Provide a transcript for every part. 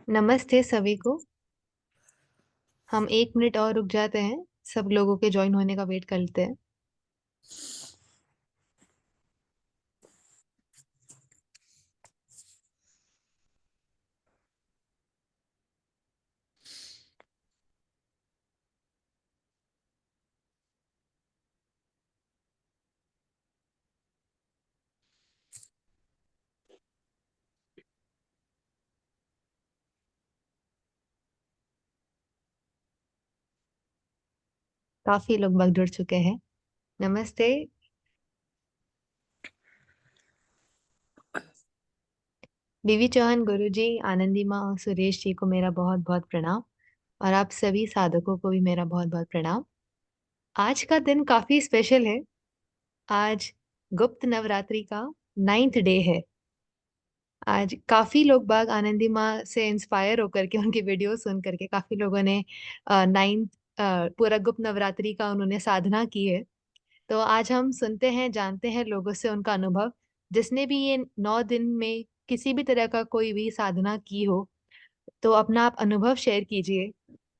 नमस्ते सभी को। हम 1 मिनट और रुक जाते हैं, सब लोगों के ज्वाइन होने का वेट करते हैं। काफी लोग बग जुड़ चुके हैं। नमस्ते। बीवी चौहान, गुरुजी, आनंदी माँ और सुरेश जी को मेरा बहुत बहुत प्रणाम। और आप सभी साधकों को भी मेरा बहुत बहुत प्रणाम। आज का दिन काफी स्पेशल है। आज गुप्त नवरात्रि का 9th डे है। आज काफी लोग बाग आनंदी माँ से इंस्पायर होकर के उनकी वीडियो सुन करके काफी लोगों ने 9th पूरा गुप्त नवरात्रि का उन्होंने साधना की है। तो आज हम सुनते हैं, जानते हैं लोगों से उनका अनुभव, जिसने भी ये 9 दिन में किसी भी तरह का कोई भी साधना की हो। तो अपना आप अनुभव शेयर कीजिए,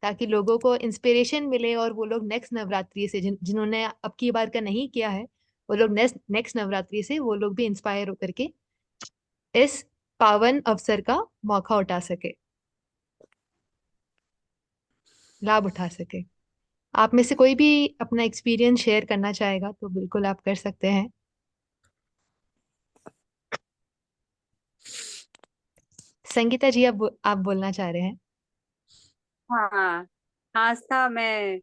ताकि लोगों को इंस्पिरेशन मिले और वो लोग नेक्स्ट नवरात्रि से जिन्होंने अब की बार का नहीं किया है, वो लोग नेक्स्ट नेक्स्ट नवरात्रि से वो लोग भी इंस्पायर होकर के इस पावन अवसर का मौका उठा सके, लाभ उठा सके। आप में से कोई भी अपना एक्सपीरियंस शेयर करना चाहेगा तो बिल्कुल आप कर सकते हैं। संगीता जी, आप बोलना चाह रहे हैं? हाँ। आस्था मैं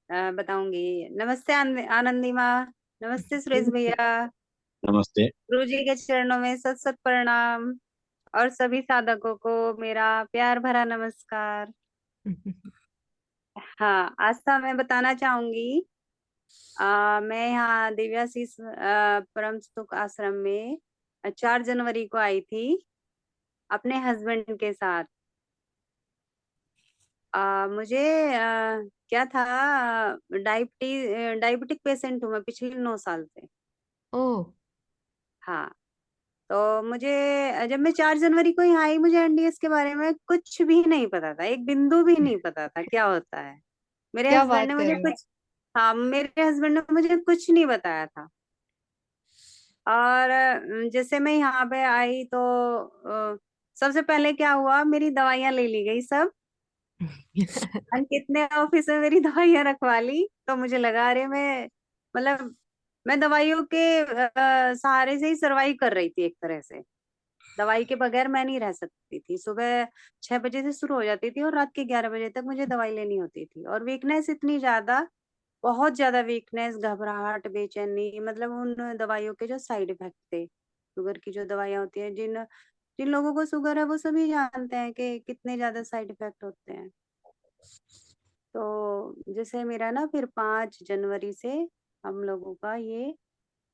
बताऊंगी। नमस्ते आनंदी माँ। नमस्ते सुरेश भैया। नमस्ते। गुरु जी के चरणों में सत सत प्रणाम। और सभी साधकों को मेरा प्यार भरा नमस्कार। हाँ, आस्था मैं बताना चाहूंगी। मैं यहाँ दिव्याशीष परम सुख आश्रम में 4 जनवरी को आई थी अपने हस्बैंड के साथ। मुझे क्या था, डायबिटिक पेशेंट हूँ मैं पिछले 9 साल से। ओह। हाँ। तो मुझे जब मैं 4 जनवरी को यहाँ आई, मुझे एनडीएस के बारे में कुछ भी नहीं पता था, एक बिंदु भी नहीं पता था क्या होता है। मेरे क्या हस्बैंड बात ने कर मुझे रहे हैं? कुछ हाँ, मेरे हस्बैंड ने मुझे कुछ नहीं बताया था। और जैसे मैं यहाँ पे आई तो सबसे पहले क्या हुआ, मेरी दवाइयाँ ले ली गई सब। अंकित ने ऑफिस में मेरी दवाइयाँ रखवा ली, तो मुझे लगा अरे मतलब मैं दवाइयों के सहारे से ही सरवाइव कर रही थी एक तरह से। दवाई के बगैर मैं नहीं रह सकती थी। सुबह 6 बजे से शुरू हो जाती थी और रात के 11 बजे तक मुझे दवाई लेनी होती थी। और वीकनेस इतनी ज्यादा, बहुत ज्यादा वीकनेस, घबराहट, बेचैनी, मतलब उन दवाइयों के जो साइड इफेक्ट थे। शुगर की जो दवाइयां होती है, जिन जिन लोगों को शुगर है वो सभी जानते हैं कि कितने ज्यादा साइड इफेक्ट होते हैं। तो जैसे मेरा ना फिर 5 जनवरी से हम लोगों का ये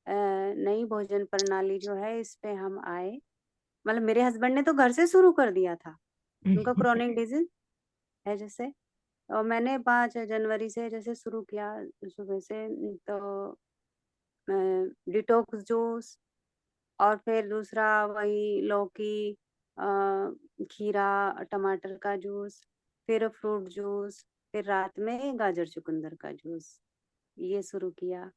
नई भोजन प्रणाली जो है इस पे हम आए। मतलब मेरे हस्बैंड ने तो घर से शुरू कर दिया था, उनका क्रोनिक डिजीज है जैसे। और मैंने 5 जनवरी से जैसे शुरू किया सुबह से। तो डिटॉक्स जूस, और फिर दूसरा वही लौकी, अ, खीरा, टमाटर का जूस, फिर फ्रूट जूस, फिर रात में गाजर चुकंदर का जूस, ये शुरू किया।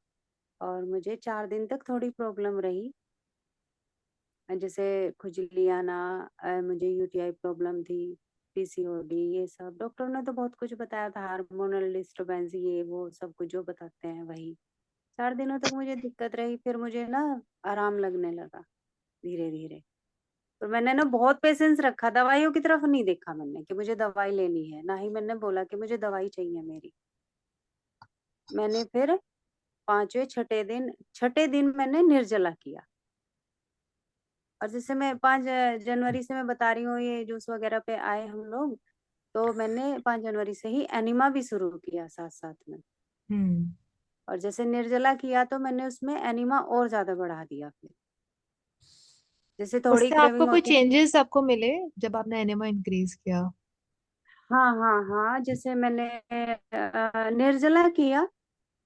और मुझे 4 दिन तक थोड़ी प्रॉब्लम रही, जैसे खुजली आना, मुझे यूटीआई प्रॉब्लम थी, पीसीओडी, ये सब डॉक्टर ने तो बहुत कुछ बताया था, हार्मोनल डिस्टरबेंस, ये वो सब कुछ जो बताते हैं वही। 4 दिनों तक मुझे दिक्कत रही, फिर मुझे ना आराम लगने लगा धीरे धीरे। तो मैंने ना बहुत पेशेंस रखा, दवाइयों की तरफ नहीं देखा मैंने कि मुझे दवाई लेनी है, ना ही मैंने बोला कि मुझे दवाई चाहिए मेरी। मैंने फिर पांचवें छठे दिन मैंने निर्जला किया। और जैसे मैं 5 जनवरी से मैं बता रही हूँ, ये जूस वगैरह पे आए हम लोग, तो मैंने 5 जनवरी से ही एनिमा भी शुरू किया साथ साथ में। हम्म। और जैसे निर्जला किया तो मैंने उसमें एनिमा और ज्यादा बढ़ा दिया फिर, जैसे थोड़ी उससे आपको क्रेविंग कोई होती थी। चेंजेस आपको मिले जब आपने एनेमा इंक्रीज किया? हाँ हाँ हाँ, जैसे मैंने निर्जला किया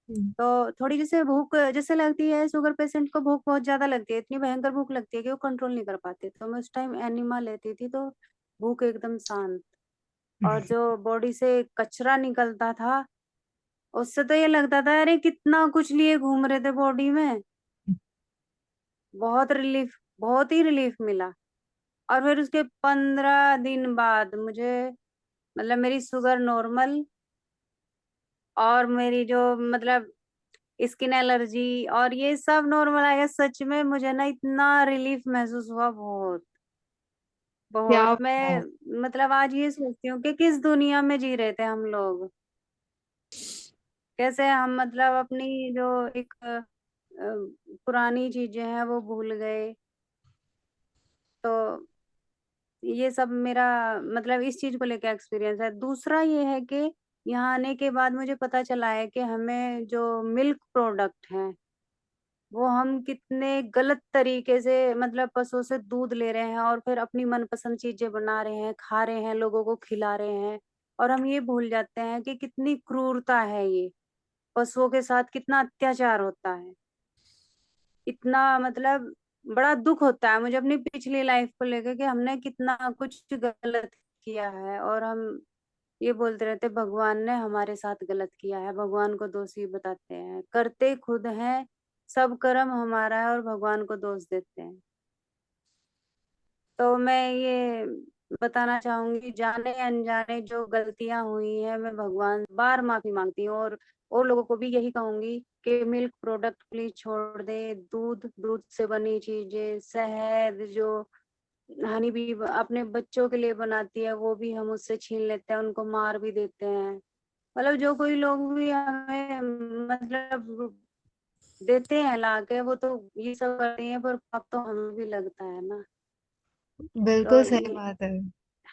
हम्म। तो थोड़ी जैसे भूख जैसे लगती है, शुगर पेशेंट को भूख बहुत ज्यादा लगती है, इतनी भयंकर भूख लगती है कि वो कंट्रोल नहीं कर पाते। तो मैं उस टाइम एनिमा लेती थी तो भूख एकदम शांत। और जो बॉडी से कचरा निकलता था, उससे तो ये लगता था अरे कितना कुछ लिए घूम रहे थे बॉडी में। बहुत रिलीफ, बहुत ही रिलीफ मिला। और फिर उसके 15 दिन बाद मुझे, मतलब मेरी शुगर नॉर्मल, और मेरी जो मतलब स्किन एलर्जी और ये सब नॉर्मल आ गया। सच में मुझे ना इतना रिलीफ महसूस हुआ, बहुत क्या बहुत। मैं बात। मतलब आज ये सोचती हूँ कि किस दुनिया में जी रहे थे हम लोग। कैसे हम मतलब अपनी जो एक पुरानी चीजें हैं वो भूल गए। तो ये सब मेरा मतलब इस चीज को लेकर एक्सपीरियंस है। दूसरा ये है कि यहाँ आने के बाद मुझे पता चला है कि हमें जो मिल्क प्रोडक्ट हैं वो हम कितने गलत तरीके से मतलब पशुओं से दूध ले रहे हैं और फिर अपनी मनपसंद चीजें बना रहे हैं, खा रहे हैं, लोगों को खिला रहे हैं। और हम ये भूल जाते हैं कि कितनी क्रूरता है ये, पशुओं के साथ कितना अत्याचार होता है। इतना मतलब बड़ा दुख होता है मुझे अपनी पिछली लाइफ को लेकर कि हमने कितना कुछ गलत किया है। और हम ये बोलते रहते भगवान ने हमारे साथ गलत किया है, भगवान को दोषी बताते हैं, करते खुद हैं, सब कर्म हमारा है और भगवान को दोष देते हैं। तो मैं ये बताना चाहूंगी, जाने अनजाने जो गलतियां हुई है मैं भगवान बार माफी मांगती हूँ। और लोगों को भी यही कहूंगी कि मिल्क प्रोडक्ट प्लीज छोड़ दे। दूध, दूध से बनी चीजें, शहद, जो हनी भी अपने बच्चों के लिए बनाती है वो भी हम उससे छीन लेते हैं, उनको मार भी देते हैं। मतलब जो कोई लोग भी हमें मतलब देते हैं लाके, वो तो ये सब करते हैं, पर पाप तो हमें भी लगता है ना। तो बिल्कुल सही ये, बात है।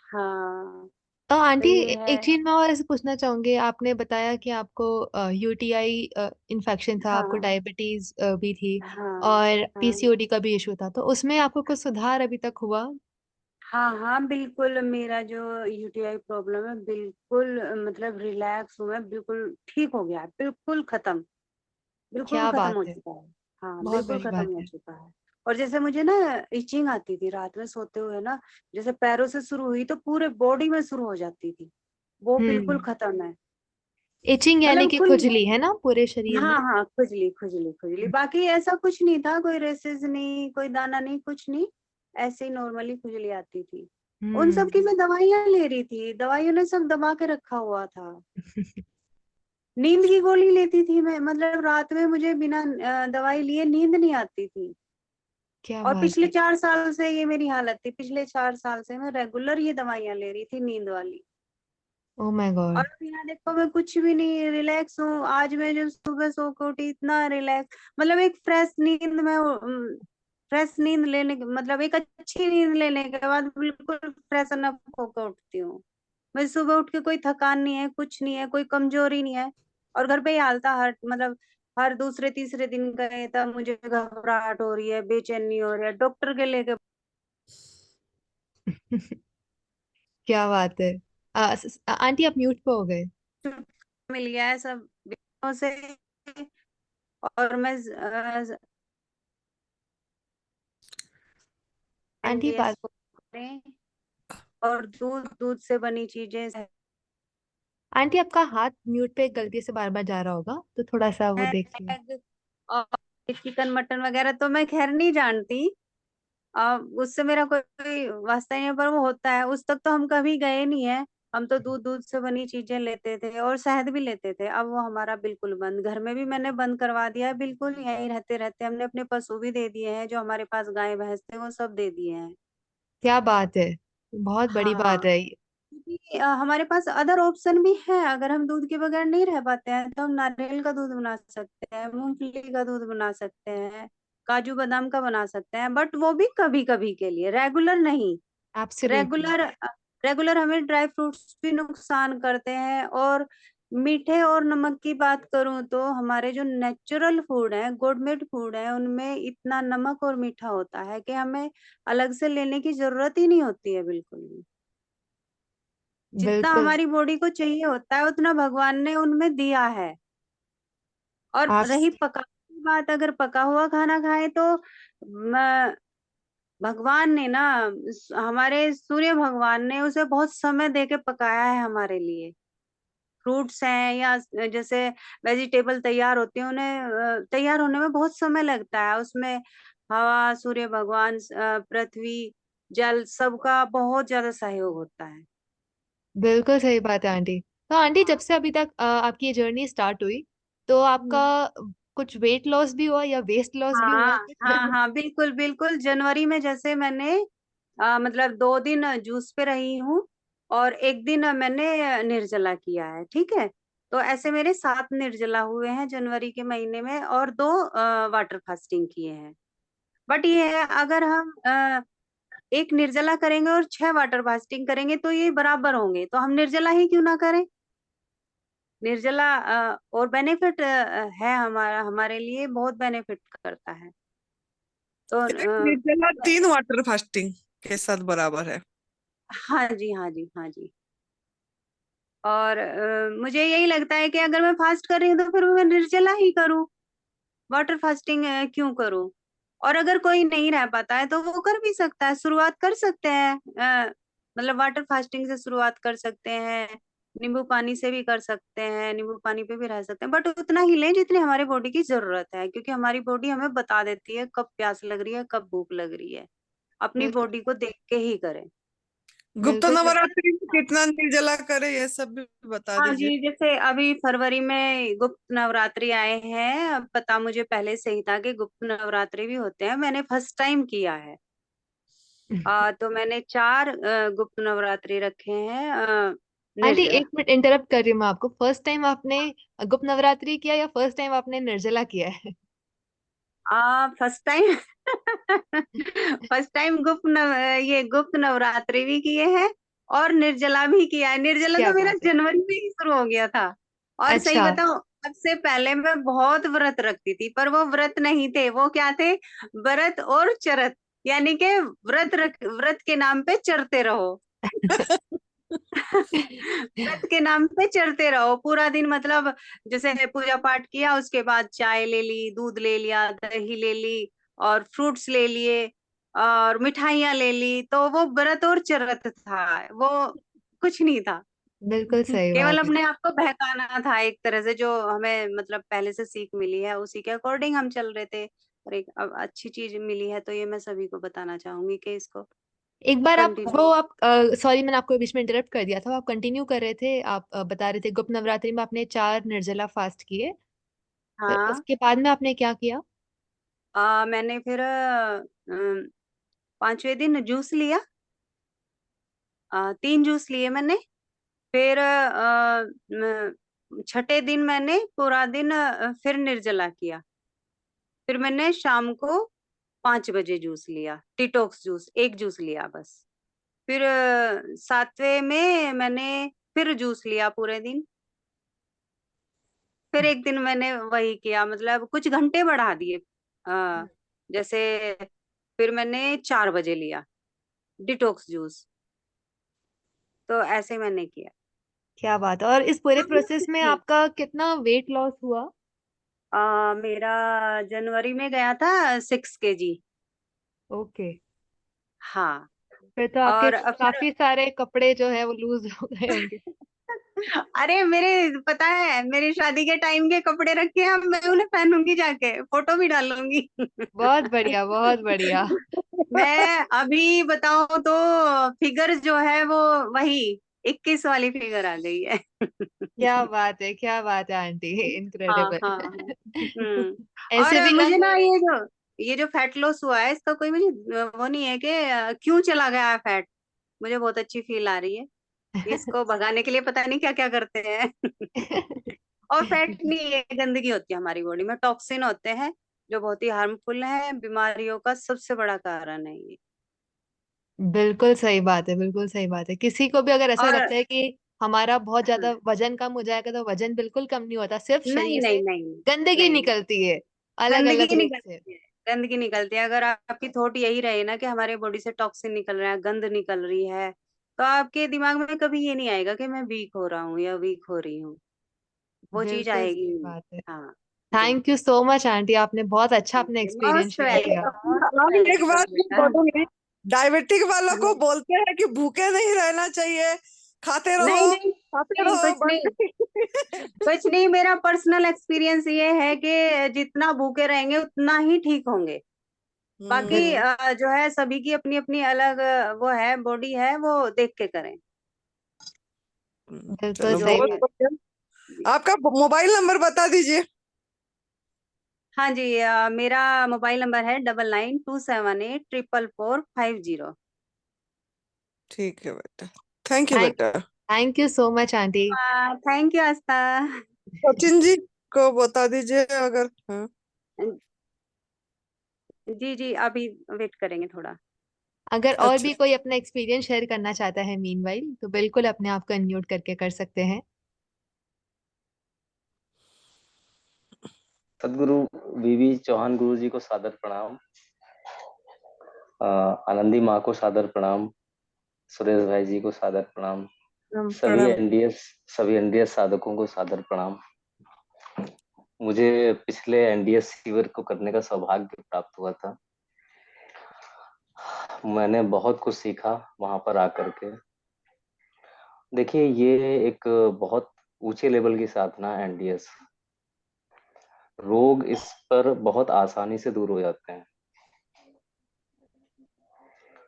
हाँ, तो आंटी, ये है। एक चीज मैं और ऐसे पूछना चाहूंगी। आपने बताया कि आपको यूटीआई इन्फेक्शन था, आपको हाँ डायबिटीज भी थी, हाँ और हाँ पीसीओडी का भी इशू था, तो उसमें आपको कुछ सुधार अभी तक हुआ? हाँ हाँ, बिल्कुल। मेरा जो यूटीआई प्रॉब्लम है बिल्कुल मतलब रिलैक्स हूँ मैं, बिल्कुल ठीक हो गया है, बिल्कुल खत्म, बिल्कुल क्या खत्म बात हो है। चुका है। हाँ, बहुत बिल्कुल बड़ी खत्म बात हो है। चुका है। और जैसे मुझे ना इचिंग आती थी रात में सोते हुए ना, जैसे पैरों से शुरू हुई तो पूरे बॉडी में शुरू हो जाती थी, वो बिल्कुल हम्म। खत्म है। इचिंग यानी मतलब कि खुल, खुजली है ना पूरे शरीर हाँ में? हाँ, खुजली खुजली खुजली, बाकी ऐसा कुछ नहीं था, कोई रेसेस नहीं, कोई दाना नहीं, कुछ नहीं। ऐसे ही नॉर्मली खुजली आती थी। उन सब की हम्म। मैं दवाइयां ले रही थी, दवाइयों ने सब दबा के रखा हुआ था। नींद की गोली लेती थी मैं, मतलब रात में मुझे बिना दवाई लिए नींद नहीं आती थी। क्या और बात पिछले है। 4 साल से ये मेरी हालत थी, पिछले 4 साल से मैं रेगुलर ये दवाइयां ले रही थी, नींद वाली। ओ माय और गॉड। अब यहाँ देखो मैं कुछ भी नहीं, रिलैक्स हूँ। आज मैं जब सुबह सो के उठी इतना रिलैक्स, मतलब एक फ्रेश नींद में, फ्रेश नींद लेने के मतलब एक अच्छी नींद लेने के बाद बिल्कुल फ्रेशन अप होकर उठती हूँ। मैं सुबह उठ के कोई थकान नहीं है, कुछ नहीं है, कोई कमजोरी नहीं है। और घर पे ही हालता हर मतलब हर दूसरे तीसरे दिन गए तब मुझे घबराहट हो रही है, बेचैनी हो रही है, डॉक्टर के लेके क्या बात है। आंटी, आप म्यूट पे हो गए। मिल गया है सब बीमारियों से। और मैं आंटी एमबीएस बात। को करें, और दूध, दूध से बनी चीजें आंटी, आपका हाथ म्यूट पे गलती से बार बार जा रहा होगा, तो थोड़ा सा वो देखिए। एग और चिकन मटन वगैरह तो मैं खैर नहीं जानती। उससे मेरा कोई वास्ता नहीं है, पर वो होता है उस तक तो हम कभी गए नहीं है। हम तो दूध, दूध से बनी चीजें लेते थे और शहद भी लेते थे। अब वो हमारा बिल्कुल बंद, घर में भी मैंने बंद करवा दिया है, बिल्कुल यहीं रहते रहते हमने अपने पशु भी दे दिए हैं, जो हमारे पास गाय भैंस थे वो सब दे दिए हैं। क्या बात है। बहुत बड़ी बात हाँ, है ये। क्योंकि हमारे पास अदर ऑप्शन भी है। अगर हम दूध के बगैर नहीं रह पाते हैं तो हम नारियल का दूध बना सकते हैं, मूंगफली का दूध बना सकते हैं, काजू बादाम का बना सकते हैं, बट वो भी कभी कभी के लिए, रेगुलर नहीं। एब्सोल्युटली। रेगुलर, रेगुलर हमें ड्राई फ्रूट्स भी नुकसान करते हैं। और मीठे और नमक की बात करूं तो हमारे जो नेचुरल फूड है, गुडमेड फूड है, उनमें इतना नमक और मीठा होता है कि हमें अलग से लेने की जरूरत ही नहीं होती है बिल्कुल भी। जितना बिल्कुल। हमारी बॉडी को चाहिए होता है उतना भगवान ने उनमें दिया है। और आप। रही पका की बात, अगर पका हुआ खाना खाए तो भगवान ने ना, हमारे सूर्य भगवान ने उसे बहुत समय दे के पकाया है हमारे लिए। फ्रूट्स हैं या जैसे वेजिटेबल तैयार होती हैं, उन्हें तैयार होने में बहुत समय लगता है। उसमें हवा, सूर्य भगवान, पृथ्वी, जल सबका बहुत ज्यादा सहयोग होता है। बिल्कुल सही बात है आंटी। तो आंटी, जब हाँ। से अभी तक आपकी ये जर्नी स्टार्ट हुई, तो आपका हम्म। कुछ वेट लॉस भी हुआ या वेस्ट लॉस भी हुआ? हाँ हाँ हाँ, बिल्कुल बिल्कुल। जनवरी में जैसे मैंने मतलब 2 दिन जूस पे रही हूँ, और एक दिन मैंने निर्जला किया है, ठीक है। तो ऐसे मेरे 7 निर्जला हुए हैं जनवरी के महीने में, और 2 वाटर फास्टिंग किए हैं। बट ये है, अगर हम एक निर्जला करेंगे और 6 वाटर फास्टिंग करेंगे तो ये बराबर होंगे, तो हम निर्जला ही क्यों ना करें। निर्जला और बेनिफिट है, हमारा हमारे लिए बहुत बेनिफिट करता है। तो एक निर्जला 3 वाटर फास्टिंग के साथ बराबर है। हाँ जी, हाँ जी, हाँ जी। और मुझे यही लगता है कि अगर मैं फास्ट कर रही हूँ तो फिर मैं निर्जला ही करूँ, वाटर फास्टिंग क्यों करूँ। और अगर कोई नहीं रह पाता है तो वो कर भी सकता है, शुरुआत कर सकते हैं। मतलब वाटर फास्टिंग से शुरुआत कर सकते हैं, नींबू पानी से भी कर सकते हैं, नींबू पानी पे भी रह सकते हैं, बट उतना ही लें जितनी हमारी बॉडी की जरूरत है, क्योंकि हमारी बॉडी हमें बता देती है कब प्यास लग रही है, कब भूख लग रही है। अपनी बिल्कुल। बॉडी को देख के ही करें। गुप्त बिल्कुल सही। नवरात्रि में कितना निर्जला करे, ये सब भी बता हाँ दीजिए। जी, जैसे अभी फरवरी में गुप्त नवरात्रि आए हैं। अब पता मुझे पहले से ही था कि गुप्त नवरात्रि भी होते हैं, मैंने फर्स्ट टाइम किया है। तो मैंने 4 गुप्त नवरात्रि रखे हैं। आंटी, निर्ज एक मिनट इंटरप्ट कर रही हूँ मैं आपको। फर्स्ट टाइम आपने गुप्त नवरात्रि किया या फर्स्ट टाइम आपने निर्जला किया है? फर्स्ट टाइम फर्स्ट टाइम ये गुप्त नवरात्रि भी किए हैं, और निर्जला भी किया है। निर्जला क्या तो मेरा बात है। जनवरी में ही शुरू हो गया था। और सही अच्छा। बताऊं, सबसे पहले मैं बहुत व्रत रखती थी, पर वो व्रत नहीं थे, वो क्या थे, व्रत और चरत। यानी कि व्रत के नाम पे चरते रहो। व्रत के नाम पे चढ़ते रहो पूरा दिन, मतलब जैसे पूजा पाठ किया, उसके बाद चाय ले ली, दूध ले लिया, दही ले ली, और फ्रूट्स ले लिए, और मिठाइयाँ ले ली, तो वो व्रत और चरत था, वो कुछ नहीं था। बिल्कुल सही केवल बात है। अपने आप को बहकाना था, एक तरह से जो हमें मतलब पहले से सीख मिली है उसी के अकॉर्डिंग हम चल रहे थे। और एक अब अच्छी चीज मिली है, तो ये मैं सभी को बताना चाहूंगी कि इसको एक बार आप कंटिन्यू। वो आप सॉरी, मैंने आपको बीच में इंटरप्ट कर दिया था। आप कंटिन्यू कर रहे थे। आप बता रहे थे गुप्त नवरात्रि में आपने 4 निर्जला फास्ट किए। फिर हाँ। उसके बाद में आपने क्या किया? मैंने फिर 5वें दिन जूस लिया, 3 जूस लिए मैंने। फिर छठे दिन मैंने पूरा दिन फिर निर्जला किया। फिर मैंने शाम को 5 बजे जूस लिया, डिटॉक्स जूस, एक जूस लिया बस। फिर 7वें में मैंने फिर जूस लिया पूरे दिन। फिर एक दिन मैंने वही किया, मतलब कुछ घंटे बढ़ा दिए। जैसे फिर मैंने 4 बजे लिया डिटॉक्स जूस। तो ऐसे मैंने किया। क्या बात है। और इस पूरे प्रोसेस में आपका कितना वेट लॉस हुआ? मेरा जनवरी में गया था 6 kg। ओके। हाँ। फिर तो आपके और फिर काफी सारे कपड़े जो है वो लूज हो गए होंगे। अरे मेरे, पता है मेरी शादी के टाइम के कपड़े रखे हैं, अब मैं उन्हें पहनूंगी, जाके फोटो भी डालूंगी। बहुत बढ़िया, बहुत बढ़िया। मैं अभी बताऊं तो फिगर जो है वो वही 21 वाली फिगर आ गई है। क्या बात है, क्या बात है आंटी। हाँ हाँ इनक्रेडिबल। हाँ। हम्म। ऐसे और भी मुझे हम। ना ये जो फैट लॉस हुआ है, इसका कोई मुझे वो नहीं है कि क्यों चला गया है फैट। मुझे बहुत अच्छी फील आ रही है। इसको भगाने के लिए पता नहीं क्या क्या करते हैं। और फैट नहीं, ये गंदगी होती है हमारी बॉडी में, टॉक्सिन होते हैं जो बहुत ही हार्मफुल है, बीमारियों का सबसे बड़ा कारण है ये। बिल्कुल सही बात है, बिल्कुल सही बात है। किसी को भी अगर ऐसा और लगता है कि हमारा बहुत हाँ, ज्यादा वजन कम हो जाएगा, तो वजन बिल्कुल कम नहीं होता, सिर्फ नहीं शरीर से नहीं नहीं गंदगी नहीं, निकलती है, अलग अलग गंदगी रूप से। निकलती है, गंदगी निकलती है। अगर आपकी थॉट यही रहे ना कि हमारे बॉडी से टॉक्सिन निकल रहा है, गंद निकल रही है, तो आपके दिमाग में कभी ये नहीं आएगा कि मैं वीक हो रहा हूँ या वीक हो रही हूँ। वो चीज बिल्कुल आएगी सही ही नहीं। बात है। हाँ। Thank you so much aunty, आपने बहुत अच्छा अपना एक्सपीरियंस मोस्ट शेयर किया। वेलकम, मोस्ट अब एक वेलकम बात मैं बेटा। बोलूंगी, डायबिटिक वालों को जी। बोलते हैं कि भूखे नहीं रहना चाहिए, खाते नहीं रहो नहीं खाते नहीं, रहो कुछ बस। नहीं, कुछ नहीं। मेरा पर्सनल एक्सपीरियंस ये है कि जितना भूखे रहेंगे उतना ही ठीक होंगे। बाकी हम्म। जो है सभी की अपनी अपनी अलग वो है, बॉडी है, वो देख के करें। बिल्कुल चलो जो सही बहुत भी बात। बढ़िया। जी। आपका मोबाइल नंबर बता दीजिए। हाँ जी, मेरा मोबाइल नंबर है 9927844450। ठीक है बेटा, थैंक यू थैंक बेटा। Thank you so much aunty. Thank you Aastha. Sachin ji को बता दीजिए अगर। हाँ। जी जी, अभी वेट करेंगे थोड़ा। अगर और अच्छा। भी कोई अपना एक्सपीरियंस शेयर करना चाहता है मीनवाइल, तो बिल्कुल अपने आप को अनम्यूट करके कर सकते हैं। सदगुरु वीवी चौहान गुरु जी को सादर प्रणाम। आनंदी माँ को सादर प्रणाम। सुरेश भाई जी को सादर प्रणाम। सभी प्रणाम। एनडीएस सभी एनडीएस साधकों को सादर प्रणाम। मुझे पिछले एनडीएस शिविर को करने का सौभाग्य प्राप्त हुआ था। मैंने बहुत कुछ सीखा वहां पर आकर के। देखिए, ये एक बहुत ऊंचे लेवल की साधना है एनडीएस। रोग इस पर बहुत आसानी से दूर हो जाते हैं।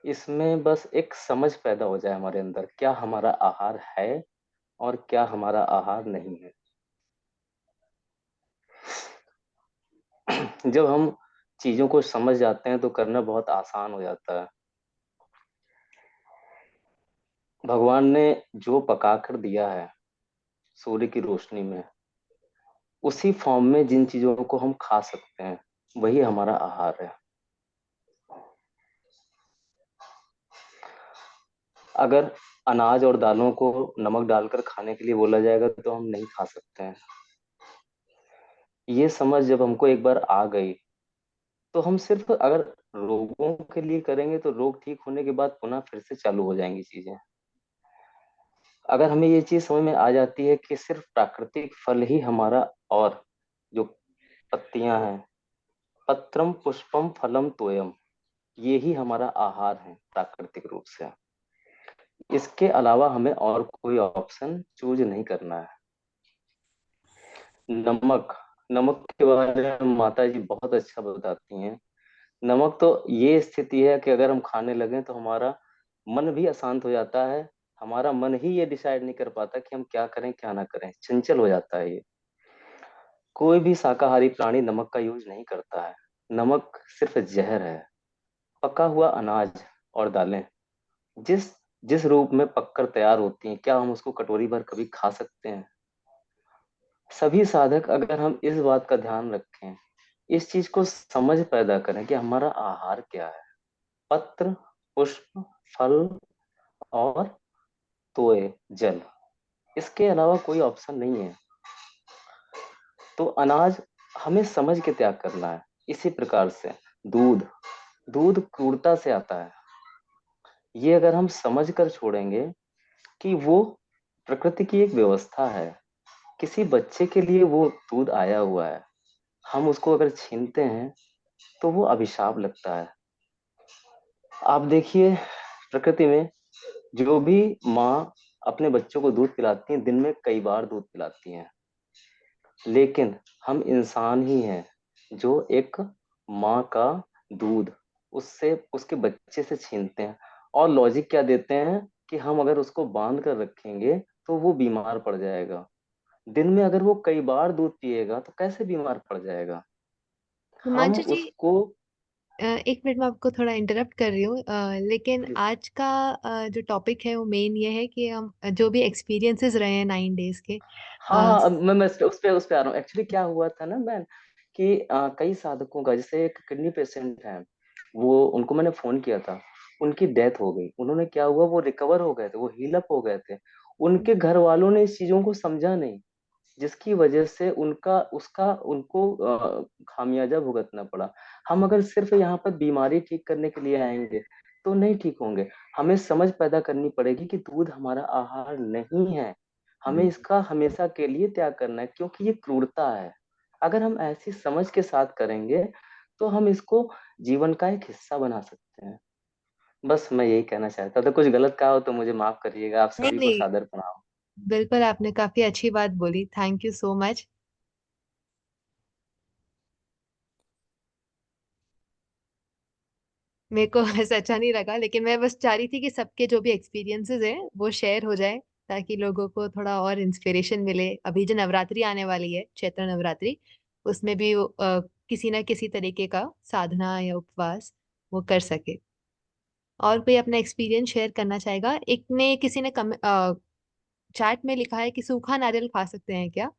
इसमें बस एक समझ पैदा हो जाए हमारे अंदर, क्या हमारा आहार है और क्या हमारा आहार नहीं है। जब हम चीजों को समझ जाते हैं तो करना बहुत आसान हो जाता है। भगवान ने जो पका कर दिया है सूर्य की रोशनी में, उसी फॉर्म में जिन चीजों को हम खा सकते हैं वही हमारा आहार है। अगर अनाज और दालों को नमक डालकर खाने के लिए बोला जाएगा तो हम नहीं खा सकते हैं। ये समझ जब हमको एक बार आ गई तो हम सिर्फ अगर रोगों के लिए करेंगे तो रोग ठीक होने के बाद पुनः फिर से चालू हो जाएंगी चीजें। अगर हमें ये चीज समझ में आ जाती है कि सिर्फ प्राकृतिक फल ही हमारा, और जो पत्तियां हैं, पत्रम पुष्पम फलम तोयम, ये ही हमारा आहार है प्राकृतिक रूप से। इसके अलावा हमें और कोई ऑप्शन चूज नहीं करना है। नमक नमक के बारे में माता जी बहुत अच्छा बताती हैं। नमक तो ये स्थिति है कि अगर हम खाने लगे तो हमारा मन भी अशांत हो जाता है। हमारा मन ही ये डिसाइड नहीं कर पाता कि हम क्या करें क्या ना करें, चंचल हो जाता है ये। कोई भी शाकाहारी प्राणी नमक का यूज नहीं करता है। नमक सिर्फ जहर है। पका हुआ अनाज और दालें जिस जिस रूप में पककर तैयार होती हैं, क्या हम उसको कटोरी भर कभी खा सकते हैं? सभी साधक अगर हम इस बात का ध्यान रखें, इस चीज को समझ पैदा करें कि हमारा आहार क्या है, पत्र, पुष्प, फल और तोय जल, इसके अलावा कोई ऑप्शन नहीं है। तो अनाज हमें समझ के त्याग करना है। इसी प्रकार से दूध दूध क्रूरता से आता है। ये अगर हम समझ कर छोड़ेंगे कि वो प्रकृति की एक व्यवस्था है, किसी बच्चे के लिए वो दूध आया हुआ है, हम उसको अगर छीनते हैं तो वो अभिशाप लगता है। आप देखिए, प्रकृति में जो भी माँ अपने बच्चों को दूध पिलाती हैं, दिन में कई बार दूध पिलाती हैं। लेकिन हम इंसान ही हैं जो एक माँ का दूध उससे, उसके बच्चे से छीनते हैं। और लॉजिक क्या देते हैं कि हम अगर उसको बांध कर रखेंगे तो वो बीमार पड़ जाएगा। दिन में अगर वो कई बार दूध पिएगा तो कैसे बीमार पड़ जाएगा? हम हिमांशु जी, उसको। एक मिनट में आपको थोड़ा इंटरप्ट कर रही हूँ, लेकिन प्लीज। आज का जो टॉपिक है वो मेन ये है कि हम जो भी एक्सपीरियंसेस रहे हैं 9 डेज के। हाँ हाँ, अब मैं उस पे आ रहा हूँ। एक्चुअली क्या हुआ था ना मैम, कि कई साधकों का, जैसे एक किडनी पेशेंट है, वो उनको मैंने फोन किया था, उनकी डेथ हो गई। उन्होंने क्या हुआ, वो रिकवर हो गए थे, वो हील अप हो गए थे। उनके घर वालों ने इस चीजों को समझा नहीं, जिसकी वजह से उनका उसका उनको खामियाजा भुगतना पड़ा। हम अगर सिर्फ यहाँ पर बीमारी ठीक करने के लिए आएंगे तो नहीं ठीक होंगे। हमें समझ पैदा करनी पड़ेगी कि दूध हमारा आहार नहीं है। हमें इसका हमेशा के लिए त्याग करना है, क्योंकि ये क्रूरता है। अगर हम ऐसी समझ के साथ करेंगे तो हम इसको जीवन का एक हिस्सा बना सकते हैं। बस मैं यही कहना चाहता था। कुछ गलत कहा हो तो मुझे माफ करिएगा। आप नहीं सभी को नहीं, सादर प्रणाम। बिल्कुल आपने काफी अच्छी बात बोली, थैंक यू सो मच। मेरे को ऐसा अच्छा नहीं लगा, लेकिन मैं बस चाह रही थी कि सबके जो भी एक्सपीरियंसेस हैं वो शेयर हो जाए, ताकि लोगों को थोड़ा और इंस्पिरेशन मिले। अभी जो नवरात्रि आने वाली है, चैत्र नवरात्रि, उसमें भी वो, किसी ना किसी तरीके का साधना या उपवास वो कर सके। और कोई अपना एक्सपीरियंस शेयर करना चाहेगा? एक ने किसी ने चैट में लिखा है कि सूखा नारियल खा सकते हैं क्या?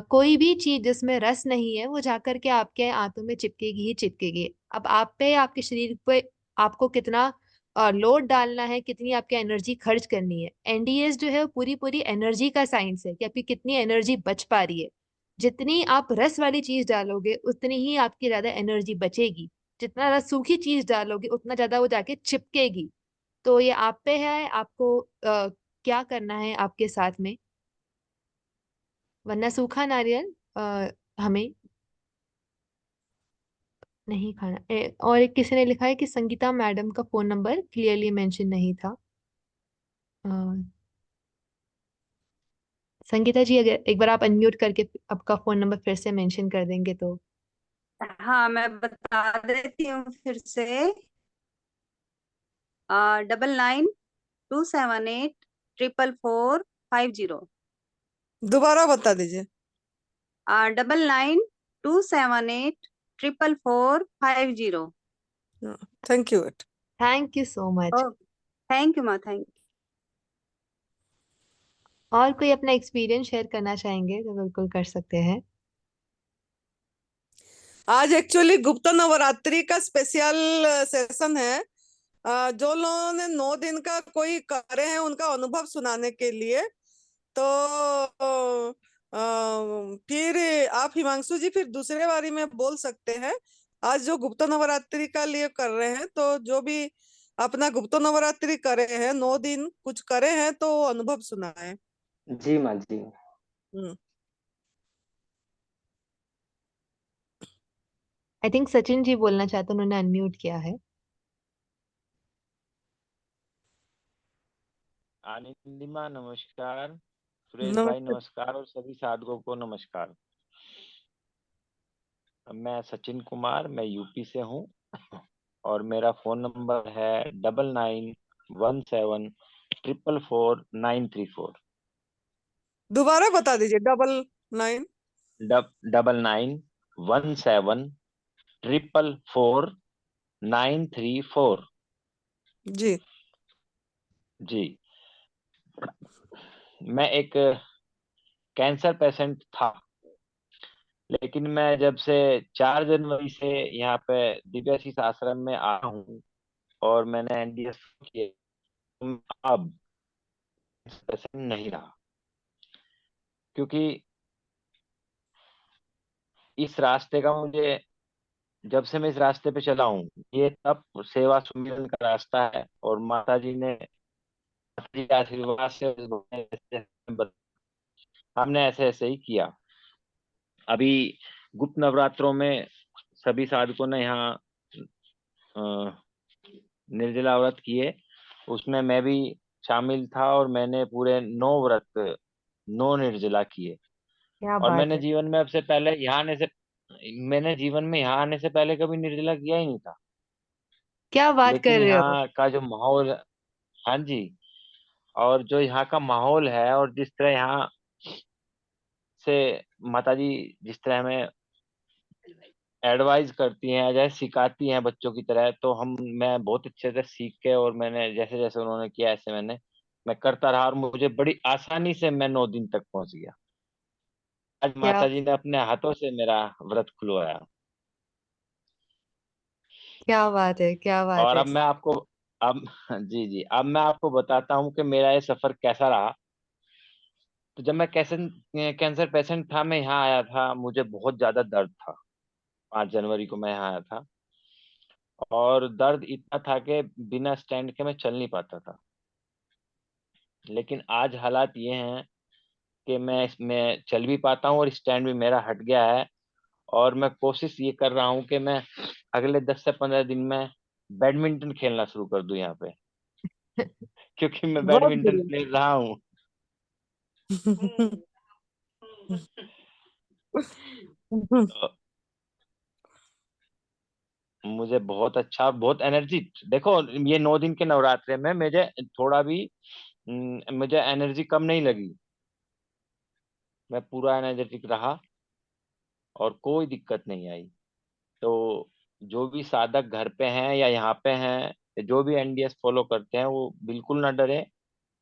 कोई भी चीज जिसमें रस नहीं है वो जाकर के आपके आंतों में चिपकेगी ही चिपकेगी। अब आप पे, आपके शरीर पे आपको कितना लोड डालना है, कितनी आपकी एनर्जी खर्च करनी है। एनडीएस जो है वो पूरी पूरी एनर्जी का साइंस है कि आपकी कितनी एनर्जी बच पा रही है। जितनी आप रस वाली चीज डालोगे उतनी ही आपकी ज्यादा एनर्जी बचेगी। जितना रस सूखी चीज डालोगे उतना ज्यादा वो जाके चिपकेगी। तो ये आप पे है, आपको क्या करना है आपके साथ में। वरना सूखा नारियल हमें नहीं खाना। और एक किसी ने लिखा है कि संगीता मैडम का फोन नंबर क्लियरली मेंशन नहीं था। अ, संगीता जी, अगर एक बार आप अनम्यूट करके आपका फोन नंबर फिर से मेंशन कर देंगे तो। हाँ, मैं बता देती हूँ फिर से। 9927844450। दोबारा बता दीजिए। 9927844450। थैंक यू बेटा। Thank you so much. Okay, thank you माँ, थैंक। और कोई अपना एक्सपीरियंस शेयर करना चाहेंगे तो बिल्कुल कर सकते हैं। आज एक्चुअली गुप्त नवरात्रि का स्पेशल सेशन है। जो लोगों ने 9 दिन का कोई करे हैं उनका अनुभव सुनाने के लिए। तो फिर आप हिमांशु जी फिर दूसरे बारी में बोल सकते हैं। आज जो गुप्त नवरात्रि का लिए कर रहे हैं, तो जो भी अपना गुप्त नवरात्रि करे हैं, 9 दिन कुछ करे हैं, तो वो अनुभव सुनाए। जी माँ जी। हम्म। आई थिंक सचिन जी बोलना चाहते हैं, उन्होंने अनम्यूट किया है। आनंदिमा नमस्कार, सुरेश भाई नमस्ते। नमस्कार और सभी साधकों को नमस्कार। मैं सचिन कुमार, मैं यूपी से हूँ और मेरा फोन नंबर है 9917444934। दोबारा बता दीजिए। 99। 9917444934। जी। जी, मैं एक कैंसर पेशेंट था, लेकिन मैं जब से 4 जनवरी से यहाँ पे दिव्याशीष आश्रम में आया हूँ और मैंने एनडीएस किया, तो मैं अब पेशेंट नहीं रहा। क्योंकि इस रास्ते का मुझे, जब से मैं इस रास्ते पे चला हूँ, ये तप सेवा सुमिरन का रास्ता है और माता जी ने, माता जी के आशीर्वाद से हमने ऐसे ऐसे ही किया। अभी गुप्त नवरात्रों में सभी साधकों ने यहाँ अ, निर्जला व्रत किए, उसमें मैं भी शामिल था और मैंने पूरे 9 व्रत 9 निर्जला किए। क्या और बात है। मैंने जीवन में यहाँ आने से पहले कभी निर्जला किया ही नहीं था। क्या बात लेकिन कर रहे हो? यहाँ का जो माहौल, हाँ जी, और जो यहाँ का माहौल है और जिस तरह यहाँ से माता जी जिस तरह हमें एडवाइस करती हैं, जैसे सिखाती हैं बच्चों की तरह, तो हम मैं बहुत अच्छे से सीख के, और मैंने जैसे जैसे उन्होंने किया ऐसे मैं करता रहा और मुझे बड़ी आसानी से मैं 9 दिन तक पहुंच गया। आज क्या माता जी ने अपने हाथों से मेरा व्रत खुलवाया। क्या बात है, क्या बात और है। अब जी जी, अब मैं आपको बताता हूँ कि मेरा ये सफर कैसा रहा। तो जब मैं कैंसर पेशेंट था, मैं यहाँ आया था, मुझे बहुत ज्यादा दर्द था। 5 जनवरी को मैं यहाँ आया था और दर्द इतना था कि बिना स्टैंड के मैं चल नहीं पाता था। लेकिन आज हालात ये हैं कि मैं इसमें चल भी पाता हूँ और स्टैंड भी मेरा हट गया है। और मैं कोशिश ये कर रहा हूँ कि मैं अगले 10 से 15 दिन में बैडमिंटन खेलना शुरू कर दूं यहाँ पे, क्योंकि मैं बहुत बैडमिंटन बढ़िया। प्लेयर रहा हूँ। तो मुझे बहुत अच्छा, बहुत एनर्जी, देखो ये 9 दिन के नवरात्रे में मुझे थोड़ा भी मुझे एनर्जी कम नहीं लगी। मैं पूरा एनर्जेटिक रहा और कोई दिक्कत नहीं आई। तो जो भी साधक घर पे हैं या यहाँ पे हैं, जो भी एनडीएस फॉलो करते हैं, वो बिल्कुल ना डरे।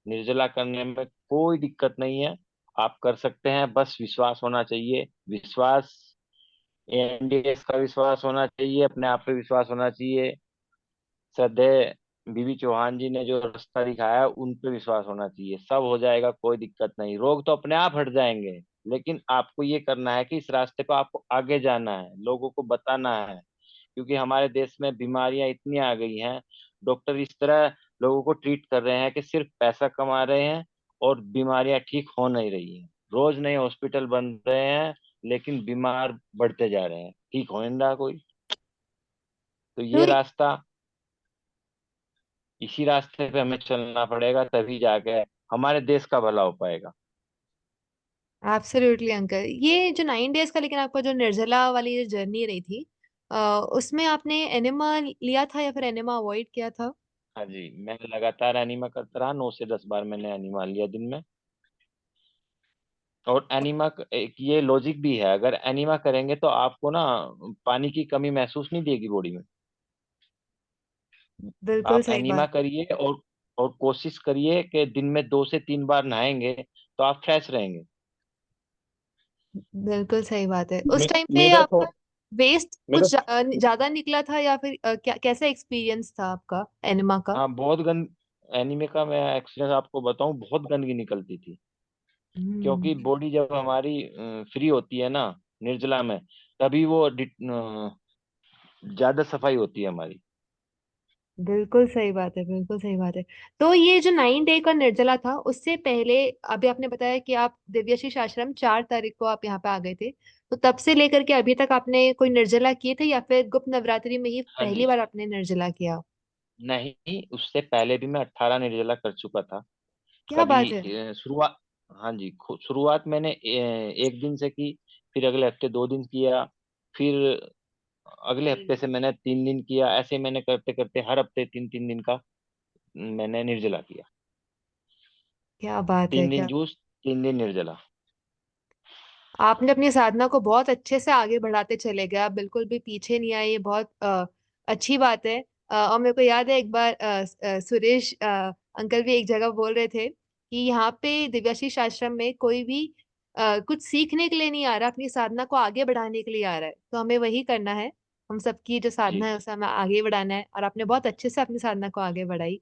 निर्जला करने में कोई दिक्कत नहीं है, आप कर सकते हैं, बस विश्वास होना चाहिए। विश्वास, एनडीएस का विश्वास होना चाहिए, अपने आप पे विश्वास होना चाहिए। श्रद्धेय बीबी चौहान जी ने जो रास्ता दिखाया है, उन पे विश्वास होना चाहिए, सब हो जाएगा, कोई दिक्कत नहीं। रोग तो अपने आप हट जाएंगे, लेकिन आपको ये करना है कि इस रास्ते पर आपको आगे जाना है, लोगों को बताना है। क्योंकि हमारे देश में बीमारियां इतनी आ गई हैं, डॉक्टर इस तरह लोगों को ट्रीट कर रहे हैं कि सिर्फ पैसा कमा रहे हैं और बीमारियां ठीक हो नहीं रही हैं। रोज नए हॉस्पिटल बन रहे हैं, लेकिन बीमार बढ़ते जा रहे हैं, ठीक हो नहीं रहा कोई। तो तो ये रास्ता, इसी रास्ते पे हमें चलना पड़ेगा, तभी जाके हमारे देश का भला हो पाएगा। एब्सोल्युटली अंकल, ये जो 9 डेज का, लेकिन आपका जो निर्जला वाली जो जर्नी रही थी, उसमें आपने एनिमा लिया था या फिर एनिमा अवॉइड किया था? हाँ जी, मैं लगातार एनीमा करता रहा, 9 से 10 बार मैंने एनीमा लिया दिन में। और एनीमा एक ये लॉजिक भी है, अगर एनीमा करेंगे तो आपको ना पानी की कमी महसूस नहीं देगी बॉडी में। बिल्कुल आप सही एनीमा बात है। करिए और कोशिश करिए कि दिन में 2 से 3 बार नहाएंगे, तो आप फ्रेश रहेंगे। बिल्कुल सही बात है। उस टाइम पे मेरा आपका वेस्ट मेरा कुछ ज्यादा निकला था या फिर कैसा एक्सपीरियंस था आपका एनिमा का? हाँ, बहुत गंद एनीमे का मैं एक्सपीरियंस आपको बताऊं, बहुत गंदगी निकलती थी। क्योंकि हम्म। बॉडी जब हमारी फ्री होती है ना, निर्जला में, तभी वो ज्यादा सफाई होती है हमारी। बिल्कुल सही बात है, बिल्कुल सही बात है। तो ये जो 9 डे का निर्जला था, उससे पहले अभी आपने बताया कि आप दिव्यशीष आश्रम 4 तारीख को आप यहाँ पे आ गए थे, तो तब से लेकर के अभी तक आपने कोई निर्जला किए थे या फिर गुप्त नवरात्रि में ही हाँ पहली जी, बार आपने निर्जला किया? नहीं, उससे पहले भी मैं 18 निर्जला कर चुका था। क्या कभी बात है! शुरुआत, हाँ जी, शुरुआत मैंने 1 दिन से की, फिर अगले हफ्ते 2 दिन किया, फिर अगले हफ्ते से मैंने 3 दिन किया। ऐसे मैंने करते करते हर हफ्ते 3 3 दिन का मैंने निर्जला किया। क्या बात है! 3 दिन क्या जूस, 3 दिन निर्जला। आपने अपनी साधना को बहुत अच्छे से आगे बढ़ाते चले गए, आप बिल्कुल भी पीछे नहीं आए, ये बहुत अच्छी बात है। और मेरे को याद है एक बार सुरेश अंकल भी एक जगह बोल रहे थे कि यहाँ पे दिव्याशीष आश्रम में कोई भी कुछ सीखने के लिए नहीं आ रहा, अपनी साधना को आगे बढ़ाने के लिए आ रहा है, तो हमें वही करना है। हम सबकी जो साधना जी, है उसे हमें आगे बढ़ाना है, और आपने बहुत अच्छे से अपनी साधना को आगे बढ़ाई।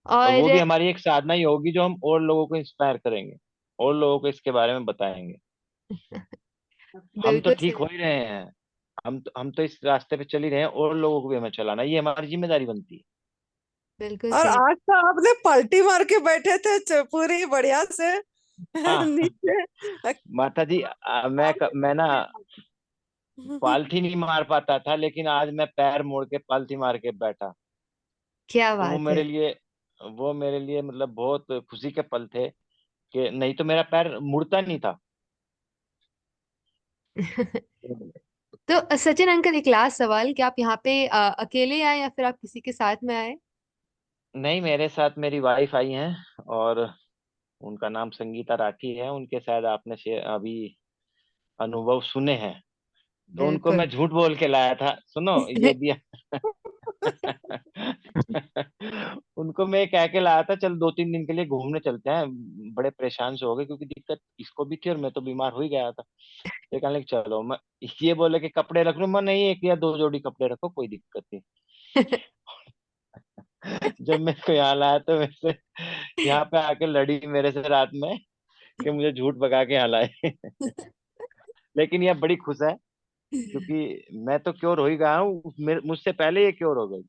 और वो और भी हमारी एक साधना ही होगी जो हम और लोगों को इंस्पायर करेंगे, और लोगों को इसके बारे में बताएंगे। हम तो बिल्कुल ठीक सही। हो ही रहे हैं, हम तो इस रास्ते पे चल ही रहे हैं, और लोगों को भी हमें चलाना, ये हमारी जिम्मेदारी बनती है। बिल्कुल और सही। आज तो आपने पलटी मार के बैठे थे पूरी बढ़िया से हाँ नीचे। माता जी, मैं ना पालथी नहीं मार पाता था, लेकिन आज मैं पैर मोड़ के पालथी मार के बैठा। क्या तो बात है! वो मेरे लिए मतलब बहुत खुशी के पल थे, कि नहीं तो मेरा पैर मुड़ता नहीं था। तो सचिन अंकल, एक लास्ट सवाल, क्या आप यहाँ पे अकेले आए या फिर आप किसी के साथ में आए? नहीं, मेरे साथ मेरी वाइफ आई हैं, और उनका नाम संगीता राठी है। उनके शायद आपने अभी अनुभव सुने हैं, तो उनको बिल्कुल। मैं झूठ बोल के लाया था, सुनो ये दिया। उनको मैं कह के लाया था, चल 2 3 दिन के लिए घूमने चलते हैं, बड़े परेशान से हो गए, क्योंकि दिक्कत इसको भी थी और मैं तो बीमार हो ही गया था। ये कहने लगे चलो, मैं ये बोले कि कपड़े रख लूं, मैं नहीं, 1 या 2 जोड़ी कपड़े रखो, कोई दिक्कत नहीं। जब मेरे को यहाँ लाया तो मेरे से यहाँ पे आके लड़ी मेरे से रात में, कि मुझे झूठ भगा के यहाँ लाए। लेकिन यह बड़ी खुश है, क्योंकि मैं तो क्योर हो ही गया हूँ, मुझसे पहले ये क्योर हो गई।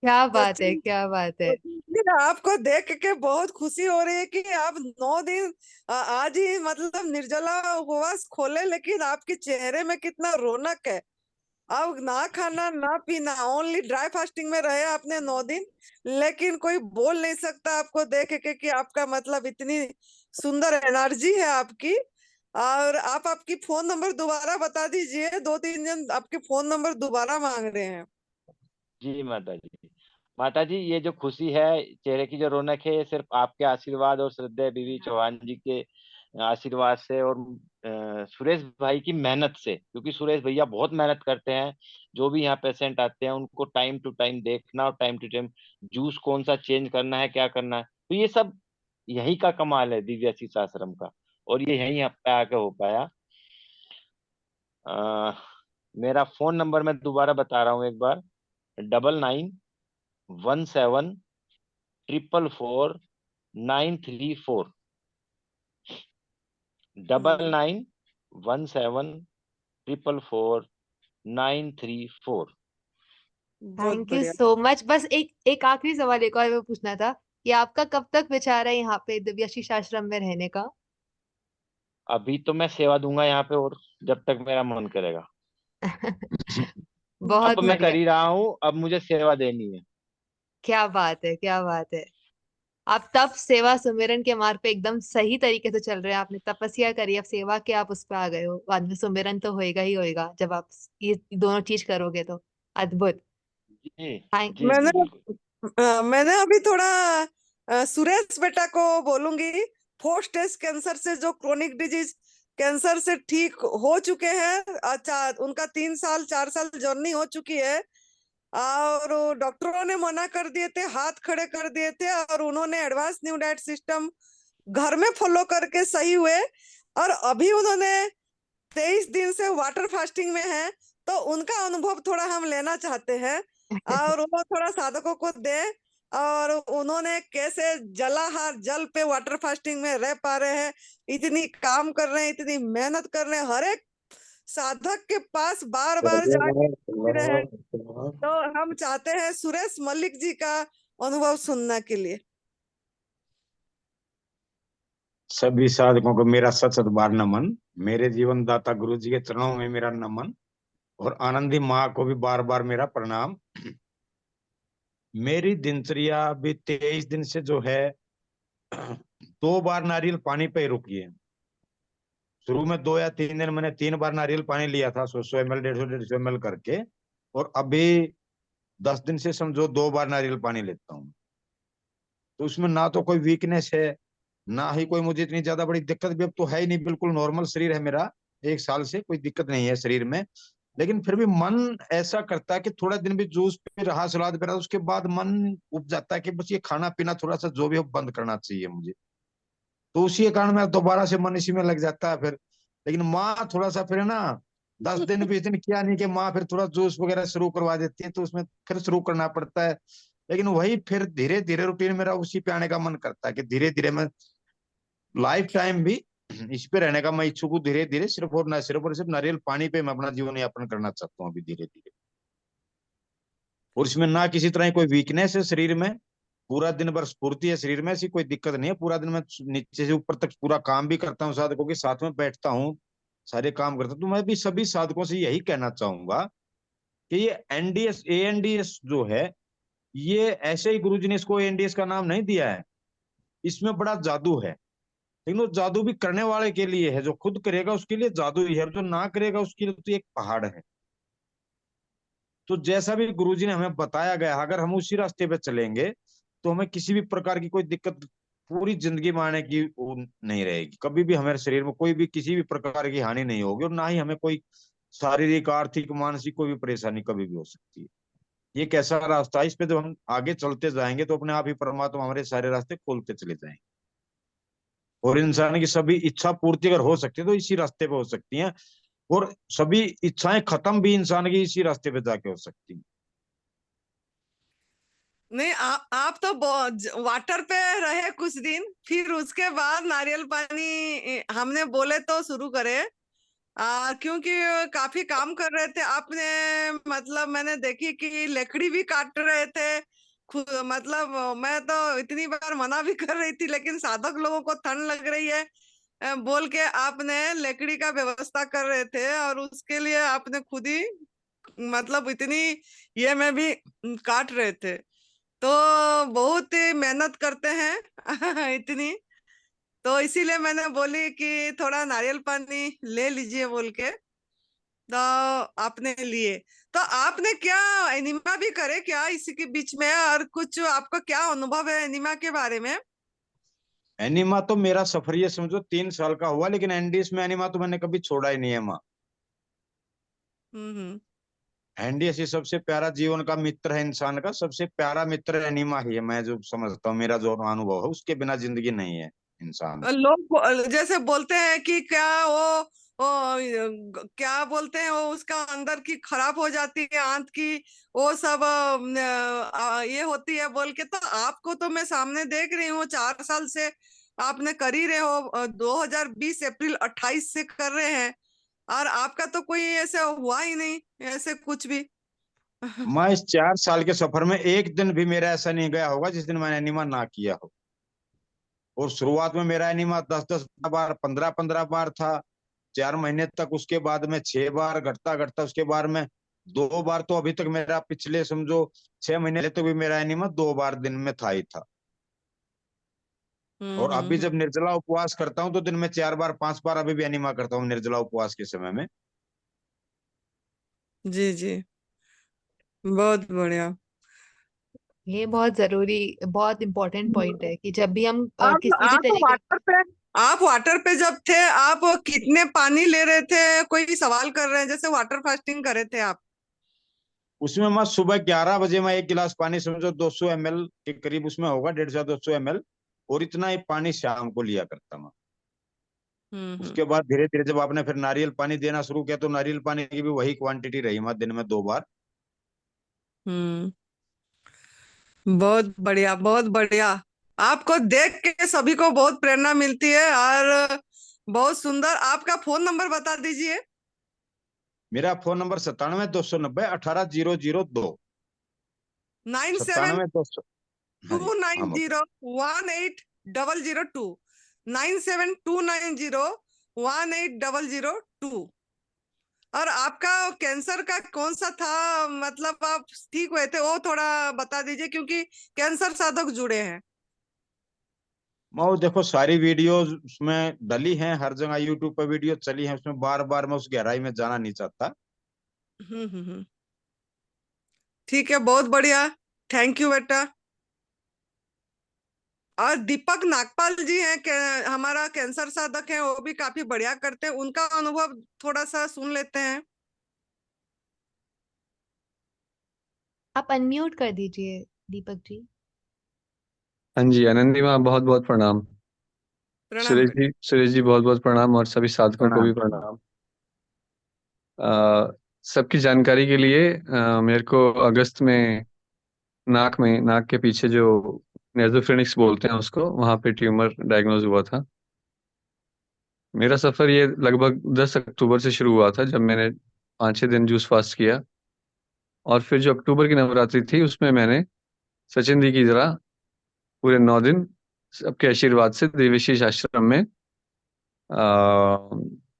क्या तो बात है, क्या बात है। इसलिए आपको देख के बहुत खुशी हो रही है कि आप 9 दिन आज ही मतलब निर्जला उपवास खोले, लेकिन आपके चेहरे में कितना रौनक है। आप ना खाना ना पीना, ओनली ड्राई फास्टिंग में रहे आपने 9 दिन, लेकिन कोई बोल नहीं सकता आपको देख के कि आपका मतलब इतनी सुंदर एनर्जी है आपकी। और आप आपकी फोन नंबर दोबारा बता दीजिए, 2-3 जन आपके फोन नंबर दोबारा मांग रहे हैं। जी माता जी। माता जी, ये जो खुशी है, चेहरे की जो रौनक है, ये सिर्फ आपके आशीर्वाद और श्रद्धेय बीवी चौहान जी के आशीर्वाद से और सुरेश भाई की मेहनत से, क्योंकि सुरेश भैया बहुत मेहनत करते हैं। जो भी यहाँ पेशेंट आते हैं उनको टाइम टू टाइम देखना और टाइम टू टाइम जूस कौन सा चेंज करना है, क्या करना है, तो ये सब यही का कमाल है दिव्य आशीष आश्रम का। और ये यहीं पे आके हो पाया। अ, मेरा फोन नंबर मैं दोबारा बता रहा हूँ एक बार, 9917444934, डबल हम्म, नाइन 174444934। बहुत थैंक यू बढ़िया। So much. बस एक एक आखिरी सवाल एक और मैं पूछना था कि आपका कब तक विचार है यहाँ पे दिव्याशीष आश्रम में रहने का? अभी तो मैं सेवा दूंगा यहाँ पे, और जब तक मेरा मन करेगा। अब बहुत मैं कर बढ़िया। ही रहा हूँ, अब मुझे सेवा देनी है। क्या बात है, क्या बात है। आप तप सेवा सुमिरन के मार्ग पे एकदम सही तरीके से चल रहे हैं। आपने तपस्या करी, अब सेवा के आप उस पे आ गए हो, बाद में सुमिरन तो होएगा ही होएगा जब आप ये दोनों चीज करोगे तो। अद्भुत। जी थैंक जी मैंने जी बिल्कुल। मैंने अभी थोड़ा सुरेश बेटा को बोलूंगी, 4 स्टेज कैंसर से, जो क्रोनिक डिजीज कैंसर से ठीक हो चुके हैं। अच्छा, उनका 3 साल 4 साल जर्नी हो चुकी है, और वो डॉक्टरों ने मना कर दिए थे, हाथ खड़े कर दिए थे, और उन्होंने एडवांस न्यू डाइट सिस्टम घर में फॉलो करके सही हुए। और अभी उन्होंने 23 दिन से वाटर फास्टिंग में है, तो उनका अनुभव थोड़ा हम लेना चाहते हैं, और वो थोड़ा साधकों को दे, और उन्होंने कैसे जलाहार जल पे वाटर फास्टिंग में रह पा रहे हैं, इतनी काम कर रहे हैं, इतनी मेहनत कर रहे हैं, हर एक साधक के पास बार बार जाके रहे हैं। तो हम चाहते हैं सुरेश मलिक जी का अनुभव सुनने के लिए। सभी साधकों को मेरा सत सत बार नमन। मेरे जीवन दाता गुरु जी के चरणों में मेरा नमन। और आनंदी माँ को भी बार बार मेरा प्रणाम। मेरी दिनचर्या अभी 23 दिन से जो है 2 बार नारियल पानी पे रुकी है। शुरू में 2 या 3 दिन मैंने 3 बार नारियल पानी लिया था, 100 100 ml 150 150 ml करके। और अभी 10 दिन से समझो 2 बार नारियल पानी लेता हूँ। तो उसमें ना तो कोई वीकनेस है, ना ही कोई मुझे इतनी ज्यादा बड़ी दिक्कत भी अब तो है ही नहीं। बिल्कुल नॉर्मल शरीर है मेरा, 1 साल से कोई दिक्कत नहीं है शरीर में। लेकिन फिर भी मन ऐसा करता है कि थोड़ा दिन भी जूस पे रहा, सलाद पे रहा, उसके बाद मन उब जाता है कि बस ये खाना पीना थोड़ा सा जो भी हो बंद करना चाहिए मुझे। तो उसी के कारण मैं दोबारा से मन इसी में लग जाता है फिर। लेकिन माँ थोड़ा सा फिर है ना, 10 दिन 20 दिन किया नहीं कि माँ फिर थोड़ा जूस वगैरह शुरू करवा देती है, तो उसमें फिर शुरू करना पड़ता है। लेकिन वही फिर धीरे धीरे रूटीन मेरा उसी पे आने का मन करता है कि धीरे धीरे मैं लाइफ टाइम भी इस पे रहने का मैं इच्छुक हूँ। धीरे धीरे सिर्फ और ना सिर्फ और सिर्फ नारियल पानी पे मैं अपना जीवन यापन करना चाहता हूँ अभी धीरे धीरे। और इसमें ना किसी तरह की कोई वीकनेस है शरीर में, पूरा दिन भर स्फूर्ति है शरीर में, ऐसी कोई दिक्कत नहीं है। पूरा दिन मैं नीचे से ऊपर तक पूरा काम भी करता हूँ, साधकों के साथ में बैठता हूँ, सारे काम करता हूँ। तो मैं भी सभी साधकों से यही कहना चाहूंगा कि ये एनडीएस एएनडीएस जो है, ये ऐसे ही गुरुजी ने इसको एएनडीएस का नाम नहीं दिया है। इसमें बड़ा जादू है, लेकिन वो जादू भी करने वाले के लिए है। जो खुद करेगा उसके लिए जादू ही है, और जो ना करेगा उसके लिए तो एक पहाड़ है। तो जैसा भी गुरुजी ने हमें बताया गया, अगर हम उसी रास्ते पे चलेंगे तो हमें किसी भी प्रकार की कोई दिक्कत पूरी जिंदगी में आने की वो नहीं रहेगी। कभी भी हमारे शरीर में कोई भी किसी भी प्रकार की हानि नहीं होगी, और ना ही हमें कोई शारीरिक आर्थिक मानसिक कोई भी परेशानी कभी भी हो सकती है। ये एक ऐसा रास्ता है, इस पे जब हम आगे चलते जाएंगे तो अपने आप ही परमात्मा हमारे सारे रास्ते खोलते चले जाएंगे। और इंसान की सभी इच्छा पूर्ति अगर हो सकती है तो इसी रास्ते पे हो सकती है, और सभी इच्छाएं खत्म भी इंसान की इसी रास्ते पे जाके हो सकती है। नहीं, आप तो वाटर पे रहे कुछ दिन, फिर उसके बाद नारियल पानी हमने बोले तो शुरू करे। क्योंकि काफी काम कर रहे थे आपने, मतलब मैंने देखी कि लकड़ी भी काट रहे थे, मतलब मैं तो इतनी बार मना भी कर रही थी, लेकिन साधक लोगों को ठंड लग रही है बोल के आपने लकड़ी का व्यवस्था कर रहे थे, और उसके लिए आपने खुद ही मतलब इतनी ये में भी काट रहे थे, तो बहुत ही मेहनत करते हैं इतनी। तो इसीलिए मैंने बोली कि थोड़ा नारियल पानी ले लीजिए बोल के, तो आपने लिए। तो आपने क्या एनिमा भी करे क्या इसी के बीच में, और कुछ आपका क्या अनुभव है एनिमा के बारे में? एनिमा तो मेरा सफर ये समझो 3 साल का हुआ, लेकिन एनडीएस में एनिमा तो मैंने कभी छोड़ा ही नहीं है माँ। हम्म। एनडीएस ही सबसे प्यारा जीवन का मित्र है, इंसान का सबसे प्यारा मित्र एनिमा ही है, मैं जो समझता हूँ, मेरा जो अनुभव है, उसके बिना जिंदगी नहीं है इंसान की। लोग जैसे बोलते हैं कि क्या वो क्या बोलते हैं, वो उसका अंदर की खराब हो जाती है आंत की, वो सब ये होती है बोल के। तो आपको तो मैं सामने देख रही हूँ 4 साल से आपने कर ही रहे हो, 2020 अप्रैल 28 से कर रहे हैं, और आपका तो कोई ऐसे हुआ ही नहीं, ऐसे कुछ भी। मैं इस 4 साल के सफर में एक दिन भी मेरा ऐसा नहीं गया होगा जिस दिन मैंने एनिमा ना किया हो। और शुरुआत में मेरा एनिमा 10-10 बार, 15-15 बार था, 4 महीने तक। उसके बाद में 6 बार, घटता घटता उसके बाद में 2 बार। तो अभी तक मेरा पिछले समझो 6 महीने तक भी मेरा एनिमा 2 बार दिन में था ही था। और अभी हम्म। जब निर्जला उपवास करता हूँ तो दिन में 4 बार 5 बार अभी भी एनिमा करता हूँ निर्जला उपवास के समय में। जी जी, बहुत बढ़िया। ये बहुत जरूरी, बहुत इंपॉर्टेंट पॉइंट है कि जब भी हम आप किसी भी आप तरीके वाटर का। पे आप वाटर पे जब थे, आप कितने पानी ले रहे थे? कोई सवाल कर रहे हैं, जैसे वाटर फास्टिंग करे थे आप? उसमें मैं सुबह 11 बजे मैं 1 गिलास पानी समझो 200 ml के करीब उसमें होगा, 150-200 ml। और इतना ही पानी शाम को लिया करता मैं। हम्म। उसके बाद धीरे धीरे जब आपने फिर नारियल पानी देना शुरू किया तो नारियल पानी की भी वही क्वांटिटी रही मैं दिन में 2 बार। हम्म। बहुत बढ़िया, बहुत बढ़िया। आपको देख के सभी को बहुत प्रेरणा मिलती है, और बहुत सुंदर। आपका फोन नंबर बता दीजिए। मेरा फोन नंबर 97-290-18-002। Nine seven 97-200। हाँ जी, टू नाइन हाँ। जीरो 180002। 97-290-180002। और आपका कैंसर का कौन सा था, मतलब आप ठीक हुए थे, वो थोड़ा बता दीजिए, क्योंकि कैंसर साधक जुड़े हैं। मैं देखो सारी वीडियोस उसमें डली हैं, हर जगह यूट्यूब पर वीडियो चली है, उसमें बार बार मैं उस गहराई में जाना नहीं चाहता। हम्म। ठीक है, बहुत बढ़िया। थैंक यू बेटा। और दीपक नागपाल जी हैं, हमारा कैंसर साधक है, वो भी काफी बढ़िया करते हैं, उनका अनुभव थोड़ा सा सुन लेते हैं। आप अनम्यूट कर दीजिए दीपक जी। हाँ जी, आनंदी माँ बहुत बहुत प्रणाम। प्रणाम बेटा। सुरेश जी बहुत बहुत प्रणाम, और सभी साधकों को भी प्रणाम। प्रणाम। सबकी जानकारी के लिए, मेरे को अगस्त में नाक के पीछे जो नेज़ोफिनिक्स बोलते हैं उसको, वहाँ पे ट्यूमर डायग्नोज हुआ था। मेरा सफ़र ये लगभग 10 अक्टूबर से शुरू हुआ था, जब मैंने 5-6 दिन जूस फास्ट किया। और फिर जो अक्टूबर की नवरात्रि थी उसमें मैंने सचिन दी की तरह पूरे 9 दिन सबके आशीर्वाद से देवशीष आश्रम में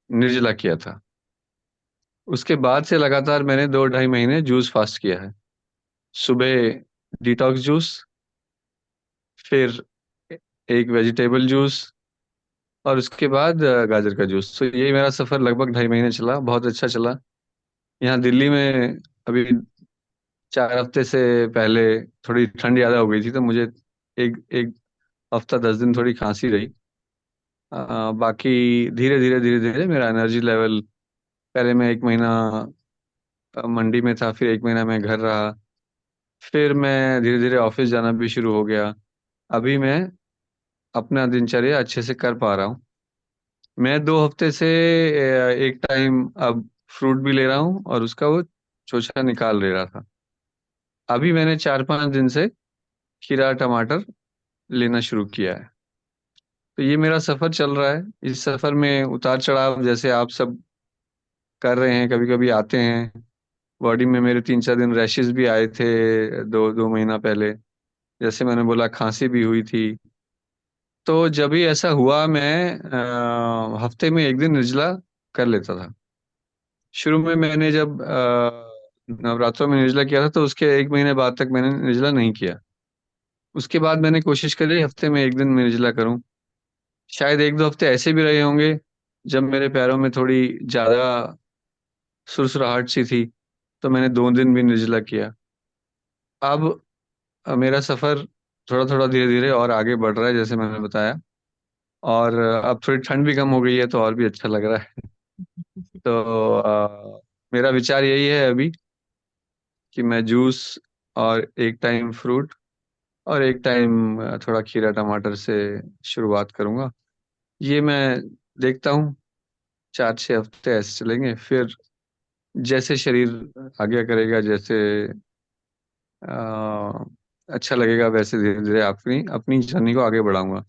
निर्जला किया था। उसके बाद से लगातार मैंने 2-2.5 महीने जूस फास्ट किया है। सुबह डिटॉक्स जूस, फिर एक वेजिटेबल जूस, और उसके बाद गाजर का जूस। तो ये मेरा सफ़र लगभग 2.5 महीने चला, बहुत अच्छा चला। यहाँ दिल्ली में अभी 4 हफ्ते से पहले थोड़ी ठंड ज़्यादा हो गई थी, तो मुझे एक एक हफ्ता 10 दिन थोड़ी खांसी रही। बाकी धीरे धीरे मेरा एनर्जी लेवल, पहले मैं 1 महीना मंडी में था, फिर 1 महीना मैं घर रहा, फिर मैं धीरे धीरे ऑफिस जाना भी शुरू हो गया। अभी मैं अपना दिनचर्या अच्छे से कर पा रहा हूँ। मैं 2 हफ्ते से एक टाइम अब फ्रूट भी ले रहा हूँ, और उसका वो चोचा निकाल ले रहा था। अभी मैंने 4-5 दिन से खीरा टमाटर लेना शुरू किया है। तो ये मेरा सफ़र चल रहा है। इस सफ़र में उतार चढ़ाव जैसे आप सब कर रहे हैं, कभी कभी आते हैं। बॉडी में मेरे 3-4 दिन रैशेस भी आए थे, 2-2 महीना पहले। जैसे मैंने बोला खांसी भी हुई थी। तो जब भी ऐसा हुआ मैं हफ्ते में एक दिन निर्जला कर लेता था। शुरू में मैंने जब नवरात्रों में निर्जला किया था तो उसके 1 महीने बाद तक मैंने निर्जला नहीं किया। उसके बाद मैंने कोशिश करी हफ्ते में एक दिन मैं निर्जला करूं। शायद 1-2 हफ्ते ऐसे भी रहे होंगे जब मेरे पैरों में थोड़ी ज्यादा सुरसुराहट सी थी, तो मैंने 2 दिन भी निर्जला किया। अब मेरा सफर थोड़ा थोड़ा धीरे धीरे और आगे बढ़ रहा है जैसे मैंने बताया। और अब थोड़ी ठंड भी कम हो गई है तो और भी अच्छा लग रहा है। तो मेरा विचार यही है अभी कि मैं जूस और एक टाइम फ्रूट और एक टाइम थोड़ा खीरा टमाटर से शुरुआत करूंगा। ये मैं देखता हूँ 4-6 हफ्ते ऐसे चलेंगे, फिर जैसे शरीर आगे करेगा, जैसे अ, अच्छा लगेगा, वैसे धीरे धीरे अपनी अपनी जर्नी को आगे बढ़ाऊंगा।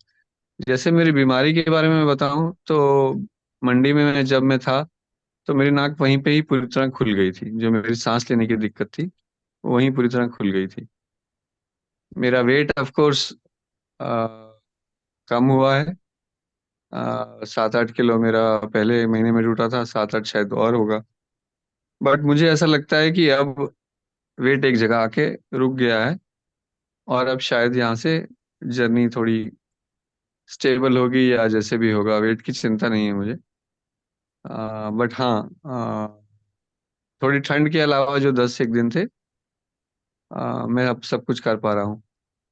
जैसे मेरी बीमारी के बारे में बताऊं तो मंडी में जब मैं था तो मेरी नाक वहीं पे ही पूरी तरह खुल गई थी। जो मेरी सांस लेने की दिक्कत थी वो वहीं पूरी तरह खुल गई थी। मेरा वेट ऑफ कोर्स कम हुआ है। 7-8 किलो मेरा पहले महीने में टूटा था, 7-8 शायद और होगा। बट मुझे ऐसा लगता है कि अब वेट एक जगह आके रुक गया है और अब शायद यहाँ से जर्नी थोड़ी स्टेबल होगी या जैसे भी होगा, वेट की चिंता नहीं है मुझे। बट हाँ, थोड़ी ठंड के अलावा जो 10 एक दिन थे, मैं अब सब कुछ कर पा रहा हूँ।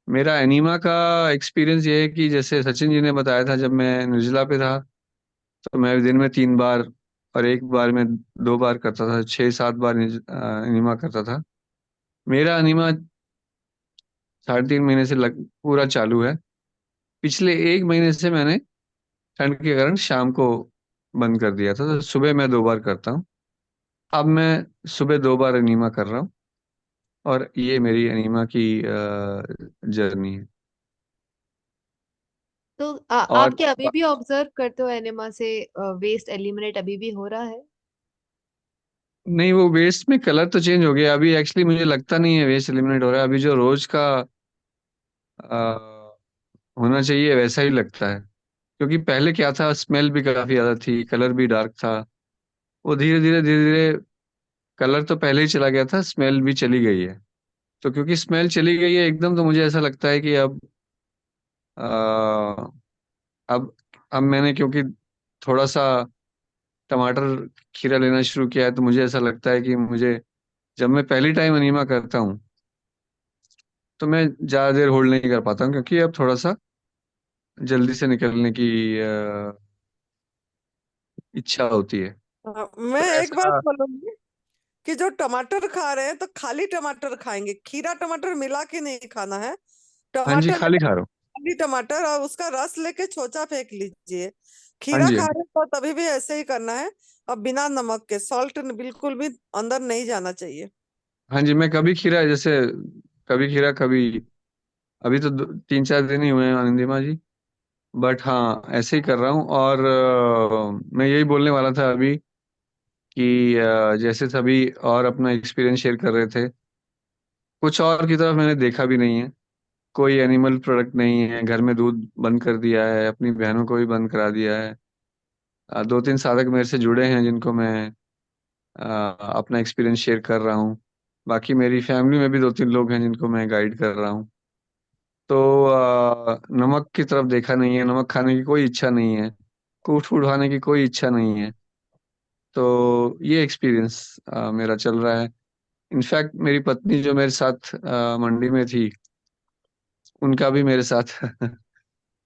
मेरा एनीमा का एक्सपीरियंस ये है कि जैसे सचिन जी ने बताया था, जब मैं निर्जला पे था तो मैं दिन में 3 बार और एक बार में 2 बार करता था, 6-7 बार एनीमा करता था। मेरा एनीमा 3.5 महीने से पूरा चालू है। पिछले 1 महीने से मैंने ठंड के कारण शाम को बंद कर दिया था, तो सुबह मैं 2 बार करता हूँ। अब मैं सुबह 2 बार एनीमा कर रहा हूँ और ये मेरी एनीमा की जर्नी है। तो और आप क्या अभी भी ऑब्जर्व करते हो एनिमा से वेस्ट एलिमिनेट अभी भी हो रहा है? नहीं, वो वेस्ट में कलर तो चेंज हो गया। अभी एक्चुअली मुझे लगता नहीं है वेस्ट एलिमिनेट हो रहा है। अभी जो रोज का अ, होना चाहिए वैसा ही लगता है। क्योंकि पहले क्या था, स्मेल भी काफी ज्यादा थी, कलर भी डार्क था। वो धीरे धीरे कलर तो पहले ही चला गया था, स्मेल भी चली गई है। तो क्योंकि स्मेल चली गई है एकदम, तो मुझे ऐसा लगता है कि अ, अब अब मैंने क्योंकि थोड़ा सा टमाटर खीरा लेना शुरू किया है, तो मुझे ऐसा लगता है कि मुझे, जब मैं पहली टाइम अनीमा करता हूँ तो मैं ज्यादा देर होल्ड नहीं कर पाता हूँ, क्योंकि अब थोड़ा सा जल्दी से निकलने की इच्छा होती है। मैं तो एक बात ऐसा। बोलूंगी कि जो टमाटर खा रहे हैं तो खाली टमाटर खाएंगे, खीरा टमाटर मिला के नहीं खाना है। हाँ जी, टमाटर खाली खा रहा हूँ। खाली टमाटर और उसका रस लेके छोचा फेंक लीजिए। हाँ खीरा जी, हाँ खा जी। रहे हो तो तभी भी ऐसे ही करना है। और बिना नमक के, सॉल्ट बिल्कुल भी अंदर नहीं जाना चाहिए। हाँ जी, मैं कभी खीरा जैसे, कभी खीरा कभी, अभी तो 3-4 दिन ही हुए हैं आनंदीमा जी। बट हाँ, ऐसे ही कर रहा हूँ। और मैं यही बोलने वाला था अभी कि जैसे सभी और अपना एक्सपीरियंस शेयर कर रहे थे, कुछ और की तरफ मैंने देखा भी नहीं है। कोई एनिमल प्रोडक्ट नहीं है, घर में दूध बंद कर दिया है, अपनी बहनों को भी बंद करा दिया है। 2-3 साधक मेरे से जुड़े हैं जिनको मैं अ, अपना एक्सपीरियंस शेयर कर रहा हूँ। बाकी मेरी फैमिली में भी 2-3 लोग हैं जिनको मैं गाइड कर रहा हूँ। तो नमक की तरफ देखा नहीं है, नमक खाने की कोई इच्छा नहीं है, कूट फूट खाने की कोई इच्छा नहीं है। तो ये एक्सपीरियंस मेरा चल रहा है। इनफैक्ट मेरी पत्नी जो मेरे साथ मंडी में थी, उनका भी मेरे साथ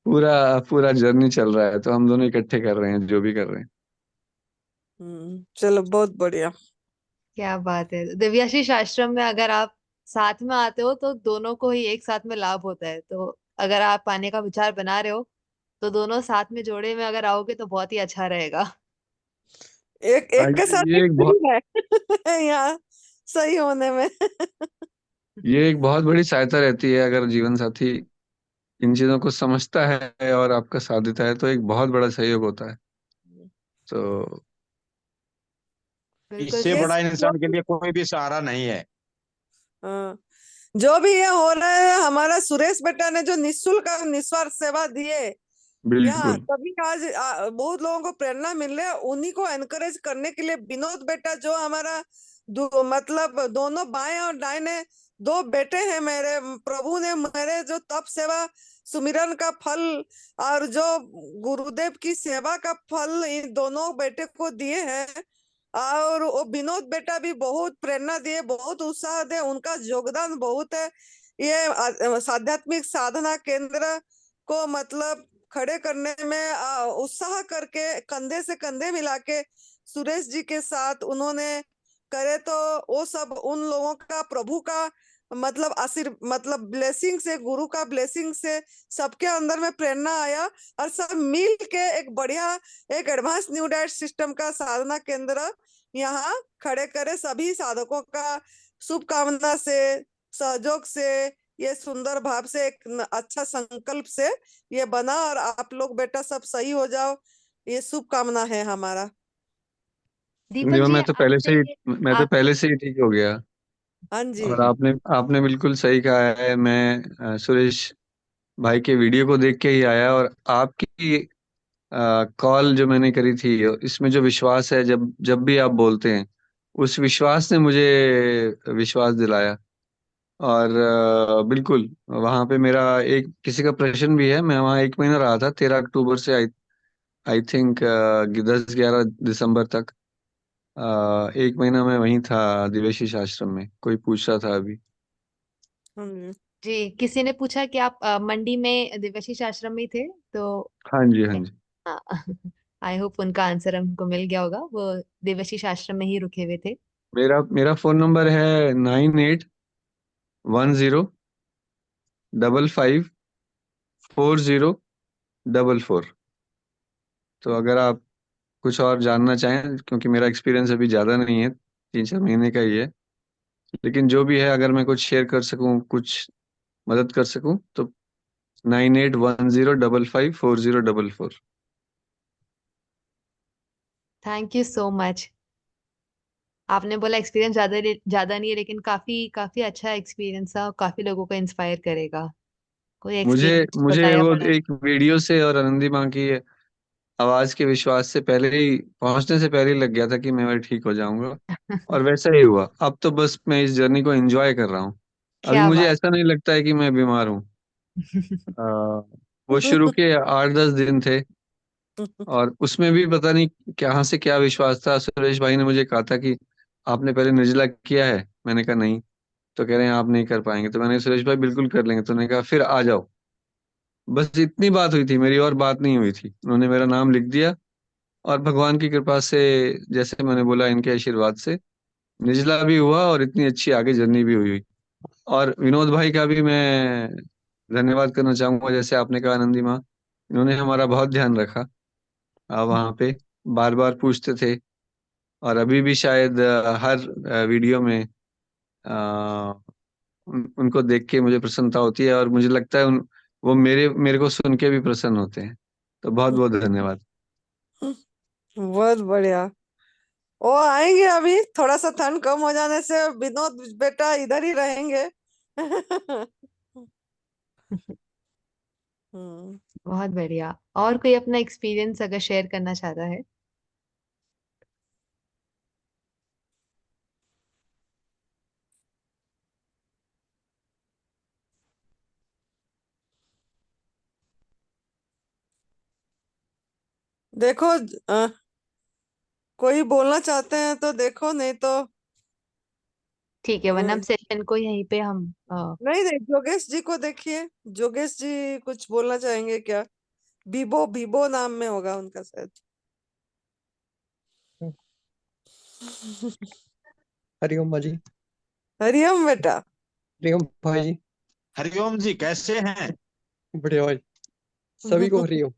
पूरा पूरा जर्नी चल रहा है। तो हम दोनों इकट्ठे कर रहे हैं जो भी कर रहे हैं। चलो बहुत बढ़िया। क्या बात है, दिव्याशीष आश्रम में अगर आप साथ में आते हो तो दोनों को ही एक साथ में लाभ होता है। तो अगर आप आने का विचार बना रहे हो तो दोनों साथ में जोड़े में अगर आओगे तो बहुत ही अच्छा रहेगा। एक एक के साथ ये एक एक बहुत फ्री है यहाँ सही होने में। ये एक बहुत बड़ी सहायता रहती है, अगर जीवन साथी इन चीजों को समझता है और आपका साथ देता है तो एक बहुत बड़ा सहयोग होता है। तो बिल्कुल इससे ये बड़ा सब इंसान के लिए कोई भी सहारा नहीं है। हाँ, जो भी ये हो रहा है, हमारा सुरेश बेटा ने जो निःशुल्क और निस्वार्थ सेवा दिए यहाँ, बिल्कुल तभी आज बहुत लोगों को प्रेरणा मिल रहा है। उन्हीं को एनकरेज करने के लिए विनोद बेटा जो हमारा मतलब दोनों बाएं और दाहिने दो बेटे हैं मेरे, प्रभु ने मेरे जो तप सेवा सुमिरन का फल और जो गुरुदेव की सेवा का फल इन दोनों बेटे को दिए हैं। और वो विनोद बेटा भी बहुत प्रेरणा दिए, बहुत उत्साह दे, उनका योगदान बहुत है। ये आध्यात्मिक साधना केंद्र को मतलब खड़े करने में उत्साह करके कंधे से कंधे मिला के सुरेश जी के साथ उन्होंने करे, तो वो सब उन लोगों का प्रभु का मतलब मतलब ब्लेसिंग से, गुरु का ब्लेसिंग से सबके अंदर में प्रेरणा आया और सब मिल के एक बढ़िया एक एडवांस न्यू डाइट सिस्टम का साधना केंद्र यहाँ खड़े करे। सभी साधकों का शुभकामना से, सहयोग से, ये सुंदर भाव से, एक अच्छा संकल्प से ये बना, और आप लोग बेटा सब सही हो जाओ, ये शुभकामना है हमारा। दीपक जी आपसे मैं तो आप पहले से ही ठीक हो गया। हाँ जी। और आपने आपने बिल्कुल सही कहा है। मैं सुरेश भाई के वीडियो को देख के ही आया, और आपकी कॉल जो मैंने करी थी, इसमें जो विश्वास है, जब जब भी आप बोलते हैं, उस विश्वास ने मुझे विश्वास दिलाया। और बिल्कुल वहाँ पे मेरा एक किसी का प्रश्न भी है। मैं वहाँ 1 महीना रहा था, 13 अक्टूबर से आई आई थिंक 10-11 दिसंबर तक। 1 महीना मैं वहीं था, दिवेशीष आश्रम में। कोई पूछ रहा था अभी। हाँ जी। जी, किसी ने पूछा कि आप मंडी में दिव्यशीष आश्रम में ही थे, तो हाँ जी, हाँ जी। हाँ आई होप उनका आंसर हमको मिल गया होगा। वो देवशीष आश्रम में ही रुके हुए थे। मेरा मेरा फोन नंबर है 9810554044। तो अगर आप कुछ और जानना चाहें, क्योंकि मेरा एक्सपीरियंस अभी ज़्यादा नहीं है, 3-4 महीने का ही है, लेकिन जो भी है, अगर मैं कुछ शेयर कर सकूं, कुछ मदद कर सकूं, तो 9810554044। Thank you so much. आपने बोला एक्सपीरियंस ज्यादा नहीं है, लेकिन काफी काफी अच्छा एक्सपीरियंस था, काफी लोगों को इंस्पायर करेगा। कोई मुझे एक्सपीरियंस मुझे बताया वो बड़ा। एक वीडियो से और आनंदी माँ की आवाज के विश्वास से पहले ही, पहुंचने से पहले ही लग गया था कि मैं ठीक हो जाऊंगा। और वैसा ही हुआ। अब तो बस मैं इस जर्नी को एंजॉय कर रहा हूँ। अभी क्या मुझे बात। ऐसा नहीं लगता है कि मैं बीमार हूँ। वो शुरू के 8-10 दिन थे, और उसमें भी पता नहीं कहाँ से क्या विश्वास था। सुरेश भाई ने मुझे कहा था कि आपने पहले निर्जला किया है। मैंने कहा नहीं। तो कह रहे हैं आप नहीं कर पाएंगे। तो मैंने, सुरेश भाई बिल्कुल कर लेंगे। तो उन्होंने कहा फिर आ जाओ। बस इतनी बात हुई थी मेरी, और बात नहीं हुई थी। उन्होंने मेरा नाम लिख दिया, और भगवान की कृपा से, जैसे मैंने बोला, इनके आशीर्वाद से निजला भी हुआ, और इतनी अच्छी आगे जर्नी भी हुई। और विनोद भाई का भी मैं धन्यवाद करना चाहूंगा। जैसे आपने कहा आनंदी माँ, इन्होंने हमारा बहुत ध्यान रखा। वहाँ पे बार बार पूछते थे। और अभी भी शायद हर वीडियो में उनको देख के मुझे प्रसन्नता होती है, और मुझे लगता है वो मेरे मेरे को सुन के भी प्रसन्न होते हैं। तो बहुत बहुत धन्यवाद। बहुत बढ़िया। वो आएंगे, अभी थोड़ा सा ठंड कम हो जाने से विनोद बेटा इधर ही रहेंगे। हम्म। बहुत बढ़िया। और कोई अपना एक्सपीरियंस अगर शेयर करना चाहता है? देखो, कोई बोलना चाहते हैं तो देखो, नहीं तो ठीक है, वरना हम अ, सेशन को यहीं पे हम नहीं नहीं, जोगेश जी को देखिए। जोगेश जी कुछ बोलना चाहेंगे क्या? बीबो बीबो नाम में होगा उनका शायद। हरिओम माँ जी। हरिओम बेटा। हरिओम भाई जी। हरिओम जी, कैसे हैं? बढ़िया भाई। सभी को हरिओम।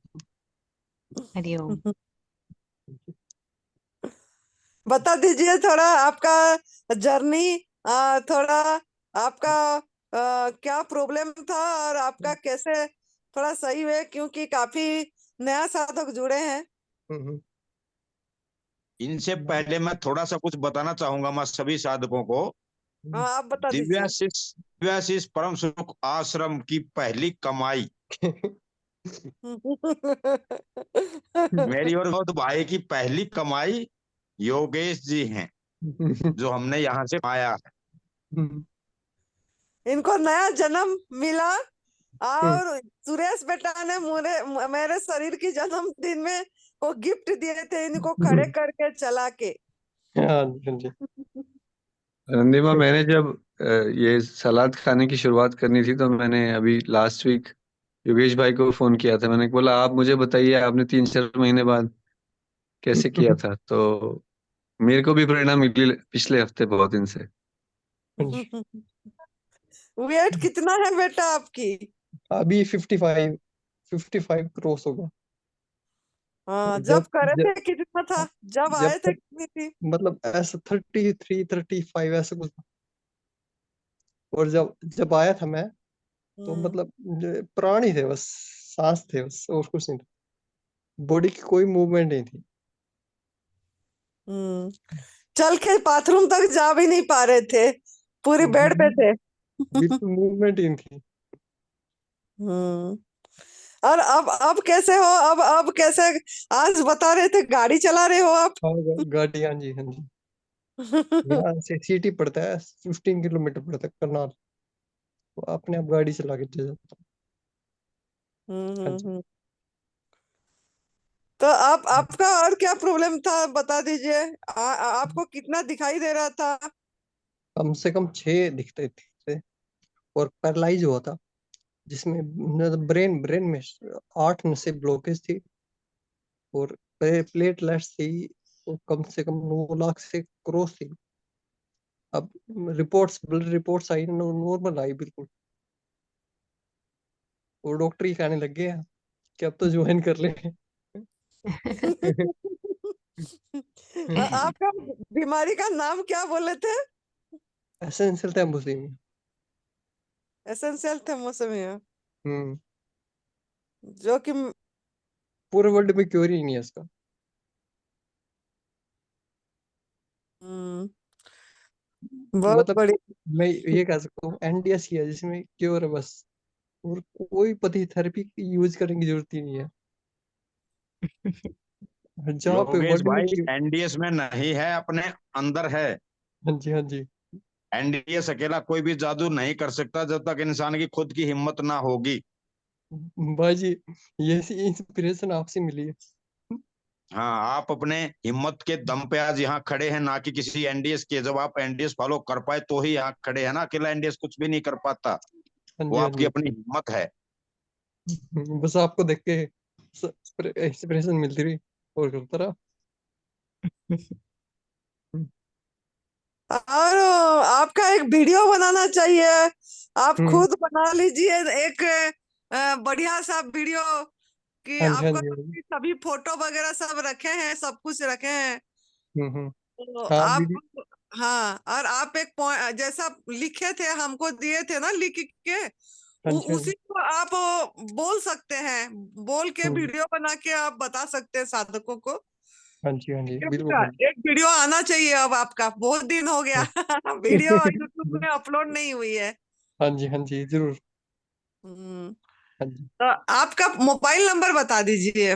हरिओम। बता दीजिए थोड़ा आपका जर्नी, थोड़ा आपका क्या प्रॉब्लम था और आपका कैसे थोड़ा सही हुए, क्योंकि काफी नया साधक जुड़े हैं। हम्म। इनसे पहले मैं थोड़ा सा कुछ बताना चाहूंगा मैं सभी साधकों को। हाँ, आप बता दीजिए। दिव्याशीष परम सुख आश्रम की पहली कमाई मेरी और गौतम भाई की पहली कमाई योगेश जी हैं, जो हमने यहाँ से पाया है। इनको नया जन्म मिला और सुरेश बेटा ने मेरे शरीर की जन्मदिन में वो गिफ्ट दिए थे इनको खड़े करके चला के। हाँ जी। रणदीमा, मैंने जब ये सलाद खाने की शुरुआत करनी थी तो मैंने अभी लास्ट वीक योगेश भाई को फोन किया था। मैंने बोला आप मुझे बताइए आपने 3-4 महीने बाद कैसे किया था। तो मेरे को भी प्रेरणा मिली पिछले हफ्ते बहुत दिन से। वेट कितना है बेटा आपकी? अभी 55 क्रॉस हो गया। हाँ, जब जब करे जब थे कितना था? जब जब आए थे तक कितनी थी? मतलब ऐसा 33-35 ऐसा कुछ था। और जब जब आया था मैं तो मतलब प्राण ही थे बस, सांस थे बस, और कुछ नहीं था। बॉडी की कोई मूवमेंट नहीं थी। चल के बाथरूम तक जा भी नहीं पा रहे थे, पूरी बेड पे थे। बिल्कुल मूवमेंट ही नहीं थी। और अब कैसे हो? अब कैसे? आज बता रहे थे गाड़ी चला रहे हो आप। हाँ, गाड़ी, हाँ जी, हाँ जी। यहाँ से सिटी पड़ता है, 15 किलोमीटर पड़ता है करनाल। तो अपने आप गाड़ी चला के चले जाता हूँ। हाँ जी। तो आपका और क्या प्रॉब्लम था बता दीजिए। आपको कितना दिखाई दे रहा था? कम से कम 6 दिखते थे। और पैरालाइज हुआ था, जिसमें ब्रेन ब्रेन में 8 नसें ब्लॉकेज थी। और प्लेटलेट्स थी वो कम से कम 9 लाख से क्रॉस थी। अब ब्लड रिपोर्ट्स आई, नॉर्मल आई बिल्कुल। और डॉक्टर ही कहने लग गए कि अब तो ज्वाइन कर ले। आपका बीमारी का नाम क्या बोले थे? Essential thalassemia. Essential thalassemia, hmm. जो कि पूरे वर्ल्ड में क्योर ही नहीं है इसका। बहुत मतलब बड़ी। मैं ये कह सकता हूँ एनडीएस ही है जिसमें क्योर है बस। और कोई पति थेरेपी यूज करने की जरूरत ही नहीं है। जहाँ पे योगेश वर्ल्ड में भाई एनडीएस में नहीं है, अपने अंदर है। हाँ जी, हाँ जी। एनडीएस अकेला कोई भी जादू नहीं कर सकता जब तक इंसान की खुद की हिम्मत ना होगी। बाजी, ये इंस्पिरेशन आपसे मिली है। हाँ, आप अपने हिम्मत के दम पे आज यहाँ खड़े हैं, ना कि किसी एनडीएस के। जब आप एनडीएस फॉलो कर पाए तो ही यहाँ खड़े हैं ना, अकेला एनडीएस कुछ भी नहीं कर पाता। हाँ वो जी, हाँ आपकी जी। अपनी हिम्मत है। बस आपको देख के इंस्पिरेशन मिलती रही और करता रहा। और आपका एक वीडियो बनाना चाहिए। आप हम्म। खुद बना लीजिए एक बढ़िया सा वीडियो कि हाँ जी, हाँ आपका जी, हाँ जी। सभी फोटो वगैरह सब रखे हैं, सब कुछ रखे हैं। हम्म। तो हाँ, आप, वीडियो। हाँ, और आप एक पॉइंट जैसा लिखे थे हमको दिए थे ना लिख के, हाँ जी, हाँ उसी जी। को आप बोल सकते हैं, बोल के हम्म। वीडियो बना के आप बता सकते हैं साधकों को। हाँ जी, हाँ जी, ठीक है बिल्कुल, बेटा, हाँ जी। एक वीडियो आना चाहिए अब आपका, बहुत दिन हो गया हाँ। वीडियो यूट्यूब में अपलोड नहीं हुई है। हाँ जी, हाँ जी, जरूर। हम्म, हाँ जी। तो आपका मोबाइल नंबर बता दीजिए।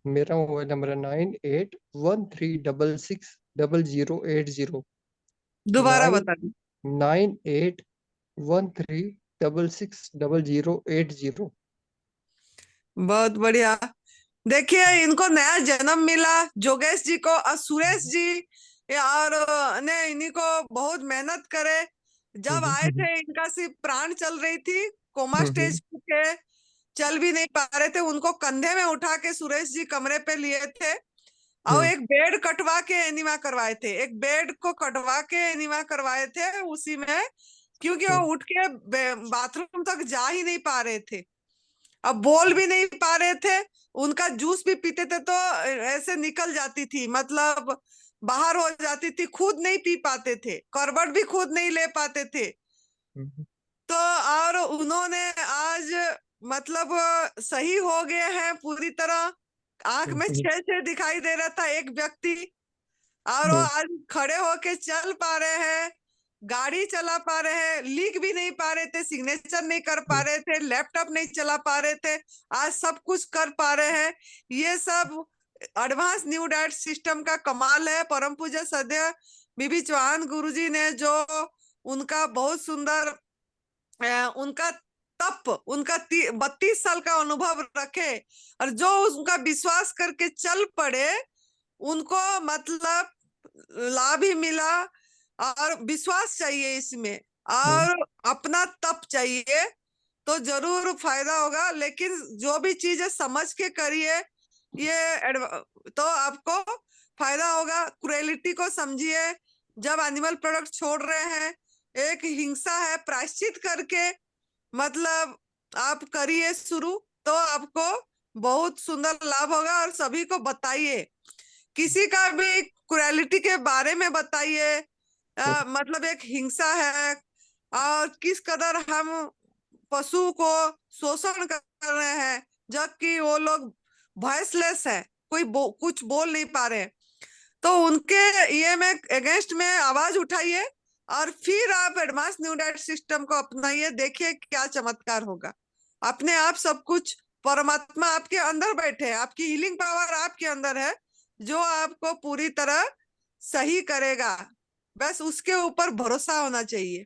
मेरा मोबाइल नंबर है 9813660080। दोबारा नाइन बता दीजिए। 9813660080। बहुत बढ़िया। देखिए, इनको नया जन्म मिला जोगेश जी को, और सुरेश जी और ने इन्हीं को बहुत मेहनत करे। जब आए थे इनका सिर्फ प्राण चल रही थी, कोमा स्टेज पे थे, चल भी नहीं पा रहे थे। उनको कंधे में उठा के सुरेश जी कमरे पे लिए थे और एक बेड कटवा के एनिमा करवाए थे, एक बेड को कटवा के एनिमा करवाए थे उसी में, क्योंकि वो उठ के बाथरूम तक जा ही नहीं पा रहे थे, अब बोल भी नहीं पा रहे थे। उनका जूस भी पीते थे तो ऐसे निकल जाती थी, मतलब बाहर हो जाती थी, खुद नहीं पी पाते थे, करवट भी खुद नहीं ले पाते थे। तो और उन्होंने आज मतलब सही हो गए हैं पूरी तरह। आंख में छे छे दिखाई दे रहा था एक व्यक्ति, और वो आज खड़े होके चल पा रहे हैं, गाड़ी चला पा रहे हैं, लिख भी नहीं पा रहे थे, सिग्नेचर नहीं कर पा रहे थे, लैपटॉप नहीं चला पा रहे थे, आज सब कुछ कर पा रहे हैं। ये सब एडवांस न्यू डाइट सिस्टम का कमाल है। परम पूज्य सदैव बीबी चौहान गुरुजी ने जो उनका बहुत सुंदर उनका तप, उनका 32 साल का अनुभव रखे और जो उनका विश्वास करके चल पड़े, उनको मतलब लाभ ही मिला। और विश्वास चाहिए इसमें और अपना तप चाहिए तो जरूर फायदा होगा। लेकिन जो भी चीजें समझ के करिए, ये तो आपको फायदा होगा। क्रुएलिटी को समझिए। जब एनिमल प्रोडक्ट छोड़ रहे हैं, एक हिंसा है, प्रायश्चित करके मतलब आप करिए शुरू, तो आपको बहुत सुंदर लाभ होगा। और सभी को बताइए, किसी का भी क्रुएलिटी के बारे में बताइए। मतलब एक हिंसा है और किस कदर हम पशु को शोषण कर रहे हैं, जबकि वो लोग वॉइसलेस है, कोई कुछ बोल नहीं पा रहे। तो उनके ये में अगेंस्ट में आवाज उठाइए और फिर आप एडवांस न्यू डाइट सिस्टम को अपनाइए। देखिए क्या चमत्कार होगा। अपने आप सब कुछ, परमात्मा आपके अंदर बैठे हैं, आपकी हीलिंग पावर आपके अंदर है, जो आपको पूरी तरह सही करेगा। बस उसके ऊपर भरोसा होना चाहिए।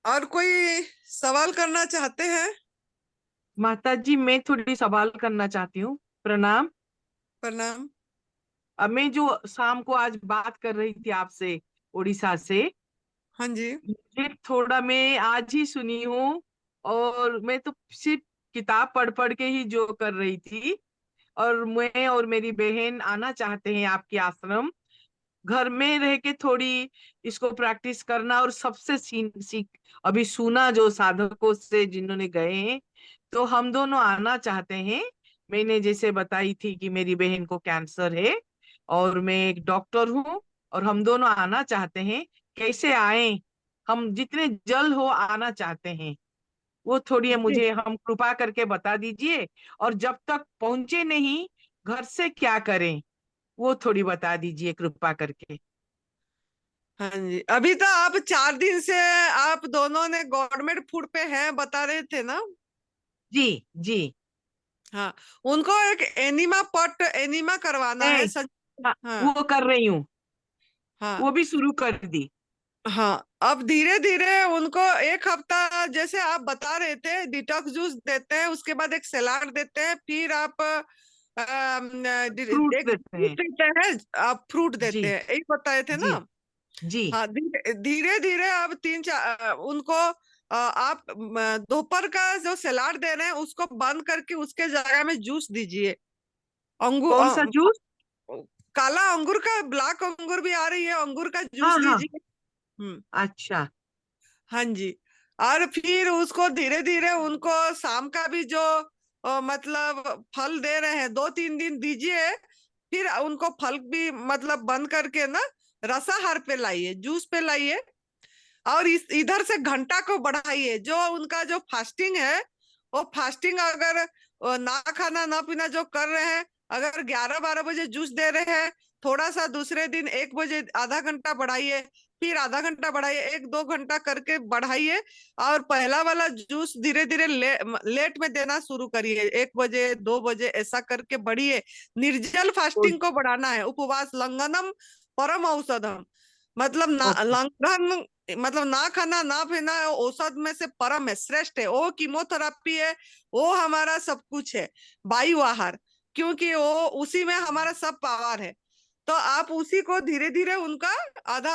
और कोई सवाल करना चाहते हैं? माता जी, मैं थोड़ी सवाल करना चाहती हूँ। प्रणाम। प्रणाम। अब मैं जो शाम को आज बात कर रही थी आपसे उड़ीसा से, हाँ जी। मुझे थोड़ा, मैं आज ही सुनी हूँ और मैं तो सिर्फ किताब पढ़ पढ़ के ही जो कर रही थी। और मैं और मेरी बहन आना चाहते हैं आपके आश्रम, घर में रह के थोड़ी इसको प्रैक्टिस करना। और सबसे सीख अभी सुना जो साधकों से जिन्होंने गए हैं, तो हम दोनों आना चाहते हैं। मैंने जैसे बताई थी कि मेरी बहन को कैंसर है और मैं एक डॉक्टर हूँ, और हम दोनों आना चाहते हैं। कैसे आए? हम जितने जल्द हो आना चाहते हैं, वो थोड़ी जी। मुझे हम कृपा करके बता दीजिए। और जब तक पहुंचे नहीं, घर से क्या करें, वो थोड़ी बता दीजिए कृपा करके। हाँ जी, अभी तो आप 4 दिन से आप दोनों ने गवर्नमेंट फूड पे हैं बता रहे थे ना? जी जी। हाँ, उनको एक एनिमा करवाना है नहीं, हाँ, हाँ। वो कर रही हूँ, हाँ। वो भी शुरू कर दी। हाँ, अब धीरे धीरे उनको 1 हफ्ता जैसे आप बता रहे थे, डिटॉक्स जूस देते हैं, उसके बाद एक सलाद देते हैं, फिर आप फ्रूट्स एक देते जूस हैं। देते हैं, आप फ्रूट जी देते हैं, यही बताए थे जी ना? जी। हाँ, धीरे धीरे अब 3-4 उनको आप दोपहर का जो सलाद दे रहे हैं उसको बंद करके उसके जगह में जूस दीजिए। कौन सा अंगूर, जूस? काला अंगूर का, ब्लैक अंगूर भी आ रही है, अंगूर का हाँ जूस हाँ। दीजिए। अच्छा। हाँ जी। और फिर उसको धीरे धीरे उनको शाम का भी जो मतलब फल दे रहे हैं 2-3 दिन दीजिए। फिर उनको फल भी मतलब बंद करके ना रसाहार पे लाइए, जूस पे लाइए। और इस इधर से घंटा को बढ़ाइए। जो उनका जो फास्टिंग है, वो फास्टिंग अगर ना खाना ना पीना जो कर रहे हैं, अगर 11-12 बजे जूस दे रहे हैं, थोड़ा सा दूसरे दिन 1 बजे आधा घंटा बढ़ाइए, फिर आधा घंटा बढ़ाइए, 1-2 घंटा करके बढ़ाइए। और पहला वाला जूस धीरे धीरे लेट में देना शुरू करिए, 1 बजे 2 बजे ऐसा करके बढ़िए। निर्जल फास्टिंग को बढ़ाना है। उपवास लंघनम परम औषधम, मतलब ना ओके। लंघन मतलब ना खाना ना पीना औषध में से परम है, श्रेष्ठ है। वो कीमोथेरेपी है, वो हमारा सब कुछ है। वायु आहार, क्योंकि वो उसी में हमारा सब पावर है। तो आप उसी को धीरे धीरे उनका आधा